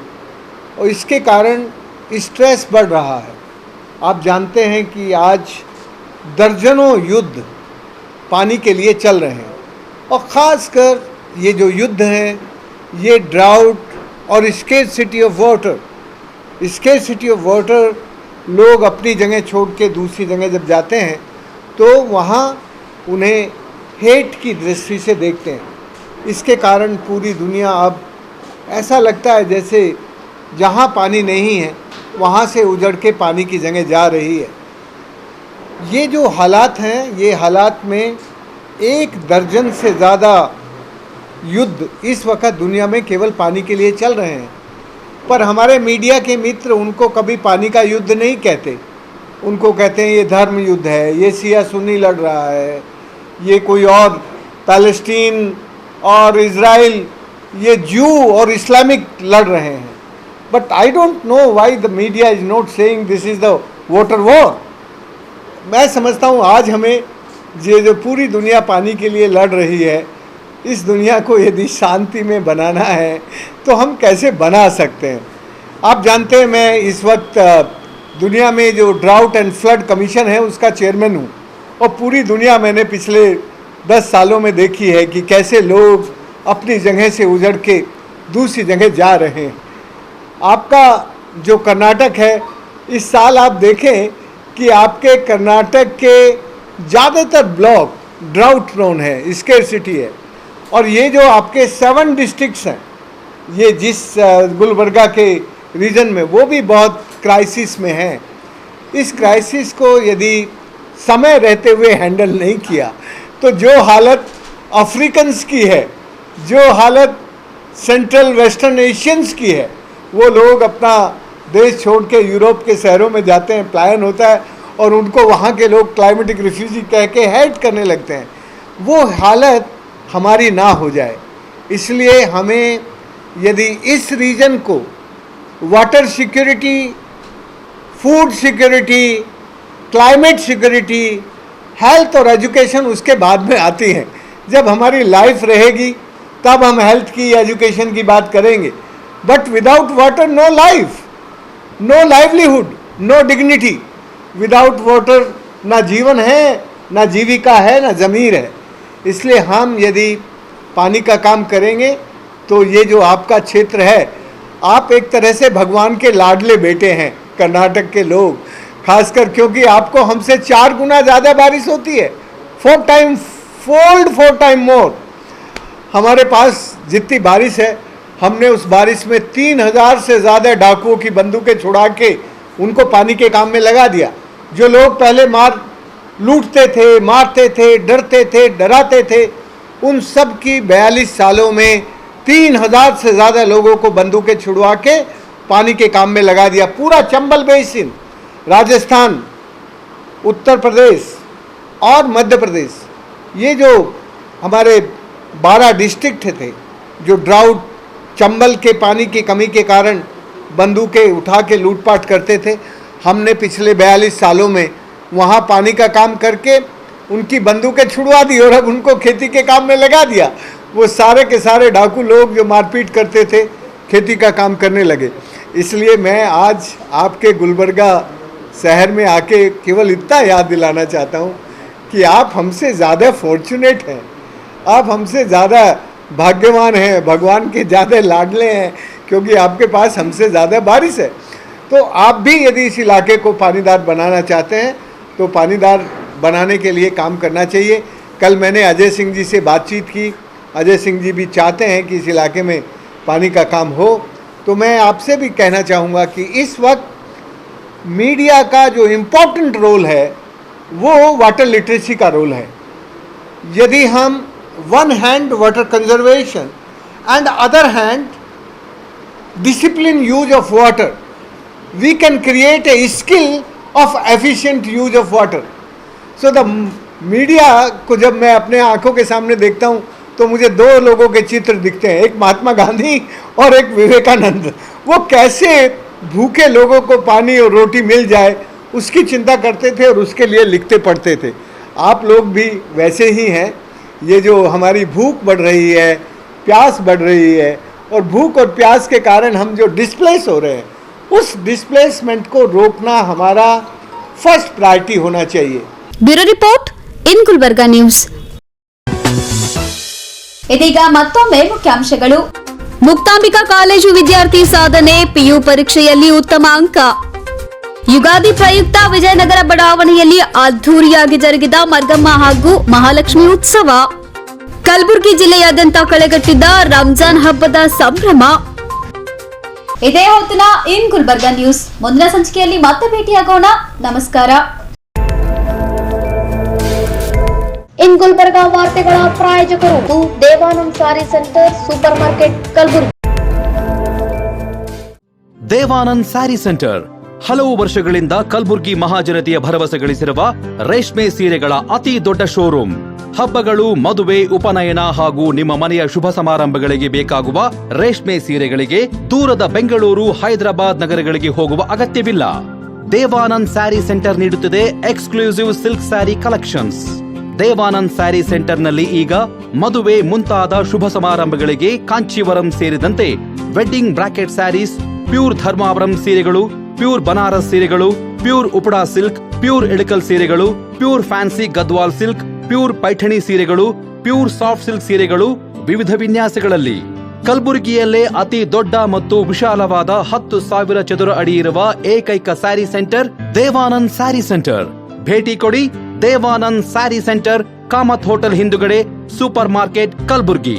और इसके कारण स्ट्रेस बढ़ रहा है। आप जानते हैं कि आज दर्जनों युद्ध पानी के लिए चल रहे हैं, और ख़ासकर ये जो युद्ध हैं ये ड्राउट और scarcity of water, scarcity of water, लोग अपनी जगह छोड़ के दूसरी जगह जब जाते हैं तो वहाँ उन्हें हेट की दृष्टि से देखते हैं। इसके कारण पूरी दुनिया अब ऐसा लगता है जैसे जहाँ पानी नहीं है वहाँ से उजड़ के पानी की जगह जा रही है। ये जो हालात हैं, ये हालात में 1 दर्जन से ज़्यादा युद्ध इस वक्त दुनिया में केवल पानी के लिए चल रहे हैं, पर हमारे मीडिया के मित्र उनको कभी पानी का युद्ध नहीं कहते। उनको कहते हैं ये धर्म युद्ध है, ये शिया सुन्नी लड़ रहा है, ये कोई और पैलेस्टीन और इज़राइल, ये जू और इस्लामिक लड़ रहे हैं। But I don't know why the media is not saying this is the water war. मैं समझता हूँ आज हमें ये जो पूरी दुनिया पानी के लिए लड़ रही है, इस दुनिया को यदि शांति में बनाना है तो हम कैसे बना सकते हैं। आप जानते हैं मैं इस वक्त दुनिया में जो ड्राउट एंड फ्लड कमीशन है उसका चेयरमैन हूँ, और पूरी दुनिया मैंने पिछले 10 सालों में देखी है कि कैसे लोग अपनी जगह से उजड़ के दूसरी जगह जा रहे हैं। आपका जो कर्नाटक है, इस साल आप देखें कि आपके कर्नाटक के ज़्यादातर ब्लॉक ड्राउट प्रोन है, स्केर्सिटी है, और ये जो आपके 7 डिस्ट्रिक्ट्स हैं, ये जिस गुलबर्गा के रीजन में, वो भी बहुत क्राइसिस में हैं। इस क्राइसिस को यदि समय रहते हुए हैंडल नहीं किया तो जो हालत अफ्रीकन्स की है, जो हालत सेंट्रल वेस्टर्न एशियंस की है, वो लोग अपना देश छोड़ के यूरोप के शहरों में जाते हैं, पलायन होता है, और उनको वहाँ के लोग क्लाइमेटिक रिफ्यूजी कह के हेट करने लगते हैं। वो हालत हमारी ना हो जाए, इसलिए हमें यदि इस रीजन को water security, food security, climate security, health और एजुकेशन उसके बाद में आती हैं। जब हमारी लाइफ रहेगी तब हम हेल्थ की, एजुकेशन की बात करेंगे। But without water no life, no livelihood, no dignity. Without water ना जीवन है, ना जीविका है, ना ज़मीर है। इसलिए हम यदि पानी का काम करेंगे तो ये जो आपका क्षेत्र है, आप एक तरह से भगवान के लाडले बेटे हैं कर्नाटक के लोग, खासकर क्योंकि आपको हमसे 4 गुना ज़्यादा बारिश होती है, 4 टाइम मोर। हमारे पास जितनी बारिश है, हमने उस बारिश में 3000 से ज़्यादा डाकुओं की बंदूकें छुड़ा के उनको पानी के काम में लगा दिया। जो लोग पहले लूटते थे, मारते थे, डरते थे, डराते थे, उन सब की 42 सालों में 3000 से ज़्यादा लोगों को बंदूकें छुड़वा के पानी के काम में लगा दिया। पूरा चंबल बेसिन, राजस्थान, उत्तर प्रदेश और मध्य प्रदेश, ये जो हमारे 12 डिस्ट्रिक्ट थे जो ड्राउट, चंबल के पानी की कमी के कारण बंदूकें उठा के लूटपाट करते थे, हमने पिछले 42 सालों में वहाँ पानी का काम करके उनकी बंदूकें छुड़वा दी और अब उनको खेती के काम में लगा दिया। वो सारे के सारे डाकू लोग जो मारपीट करते थे, खेती का काम करने लगे। इसलिए मैं आज आपके गुलबर्गा शहर में आके केवल इतना याद दिलाना चाहता हूँ कि आप हमसे ज़्यादा फॉर्चुनेट हैं, आप हमसे ज़्यादा भाग्यवान हैं, भगवान के ज़्यादा लाडले हैं, क्योंकि आपके पास हमसे ज़्यादा बारिश है। तो आप भी यदि इस इलाके को पानीदार बनाना चाहते हैं तो पानीदार बनाने के लिए काम करना चाहिए। कल मैंने अजय सिंह जी से बातचीत की, अजय सिंह जी भी चाहते हैं कि इस इलाके में पानी का काम हो। तो मैं आपसे भी कहना चाहूँगा कि इस वक्त मीडिया का जो इम्पोर्टेंट रोल है वो वाटर लिटरेसी का रोल है। यदि हम one hand water conservation and other hand discipline use of water, we can create a skill of efficient use of water. So the media को जब मैं अपने आंखों के सामने देखता हूँ तो मुझे दो लोगों के चित्र दिखते हैं, एक महात्मा गांधी और एक विवेकानंद। वो कैसे भूखे लोगों को पानी और रोटी मिल जाए उसकी चिंता करते थे और उसके लिए लिखते पढ़ते थे। आप लोग भी वैसे ही हैं। ये जो हमारी भूख बढ़ रही है, प्यास बढ़ रही है, और भूख और प्यास के कारण हम जो डिस्प्लेस हो रहे हैं, उस डिस्प्लेसमेंट को रोकना हमारा फर्स्ट प्रायोरिटी होना चाहिए। Bureau report in Gulbarga news. ಇದೀಗ ಮತ್ತೊಮ್ಮೆ ಮುಖ್ಯಾಂಶಗಳು. ಮುಕ್ತಾಂಬಿಕಾ ಕಾಲೇಜು ವಿದ್ಯಾರ್ಥಿ ಸಾಧನೆ, ಪಿಯು ಪರೀಕ್ಷೆಯಲ್ಲಿ ಉತ್ತಮ ಅಂಕ. ಯುಗಾದಿ ಪ್ರಯುಕ್ತ ವಿಜಯನಗರ ಬಡಾವಣೆಯಲ್ಲಿ ಅದ್ಧೂರಿಯಾಗಿ ಜರುಗಿದ ಮರ್ಗಮ್ಮ ಹಾಗೂ ಮಹಾಲಕ್ಷ್ಮಿ ಉತ್ಸವ. ಕಲಬುರಗಿ ಜಿಲ್ಲೆಯಾದ್ಯಂತ ಕಳೆಗಟ್ಟಿದ್ದ ರಂಜಾನ್ ಹಬ್ಬದ ಸಂಭ್ರಮ. ಇದೇ ಹೊತ್ತಿನ ಇನ್ ಗುಲ್ಬರ್ಗಾ ನ್ಯೂಸ್. ಮುಂದಿನ ಸಂಚಿಕೆಯಲ್ಲಿ ಮತ್ತೆ ಭೇಟಿಯಾಗೋಣ. ನಮಸ್ಕಾರ. ಇನ್ ಗುಲ್ಬರ್ಗಾ ವಾರ್ತೆಗಳ ಪ್ರಾಯೋಜಕರು Devanand sari centre super market Kalaburagi. Devanand sari centre ಹಲವು ವರ್ಷಗಳಿಂದ ಕಲಬುರ್ಗಿ ಮಹಾಜನತೆಯ ಭರವಸೆ ಗಳಿಸಿರುವ ರೇಷ್ಮೆ ಸೀರೆಗಳ ಅತಿ ದೊಡ್ಡ ಶೋರೂಮ್. ಹಬ್ಬಗಳು, ಮದುವೆ, ಉಪನಯನ ಹಾಗೂ ನಿಮ್ಮ ಮನೆಯ ಶುಭ ಸಮಾರಂಭಗಳಿಗೆ ಬೇಕಾಗುವ ರೇಷ್ಮೆ ಸೀರೆಗಳಿಗೆ ದೂರದ ಬೆಂಗಳೂರು, ಹೈದರಾಬಾದ್ ನಗರಗಳಿಗೆ ಹೋಗುವ ಅಗತ್ಯವಿಲ್ಲ. ದೇವಾನಂದ್ ಸ್ಯಾರಿ ಸೆಂಟರ್ ನೀಡುತ್ತಿದೆ exclusive silk sari collections. Devanand sari ಸೆಂಟರ್ನಲ್ಲಿ ಈಗ ಮದುವೆ ಮುಂತಾದ ಶುಭ ಸಮಾರಂಭಗಳಿಗೆ ಕಾಂಚೀವರಂ ಸೇರಿದಂತೆ wedding brocade saris, pure Dharmavaram ಸೀರೆಗಳು, ಪ್ಯೂರ್ ಬನಾರಸ್ ಸೀರೆಗಳು, pure Uppada silk, pure Ilkal ಸೀರೆಗಳು, pure fancy Gadwal silk, pure Paithani ಸೀರೆಗಳು, ಪ್ಯೂರ್ ಸಾಫ್ಟ್ ಸಿಲ್ಕ್ ಸೀರೆಗಳು ವಿವಿಧ ವಿನ್ಯಾಸಗಳಲ್ಲಿ. ಕಲಬುರಗಿಯಲ್ಲೇ ಅತಿ ದೊಡ್ಡ ಮತ್ತು ವಿಶಾಲವಾದ 10,000 ಚದುರ ಅಡಿ ಇರುವ ಏಕೈಕ ಸ್ಯಾರಿ ಸೆಂಟರ್ ದೇವಾನಂದ್ ಸ್ಯಾರಿ ಸೆಂಟರ್. ಭೇಟಿ ಕೊಡಿ. ದೇವಾನಂದ್ ಸ್ಯಾರಿ ಸೆಂಟರ್, ಕಾಮತ್ ಹೋಟೆಲ್ ಹಿಂದುಗಡೆ, ಸೂಪರ್ ಮಾರ್ಕೆಟ್, ಕಲಬುರಗಿ.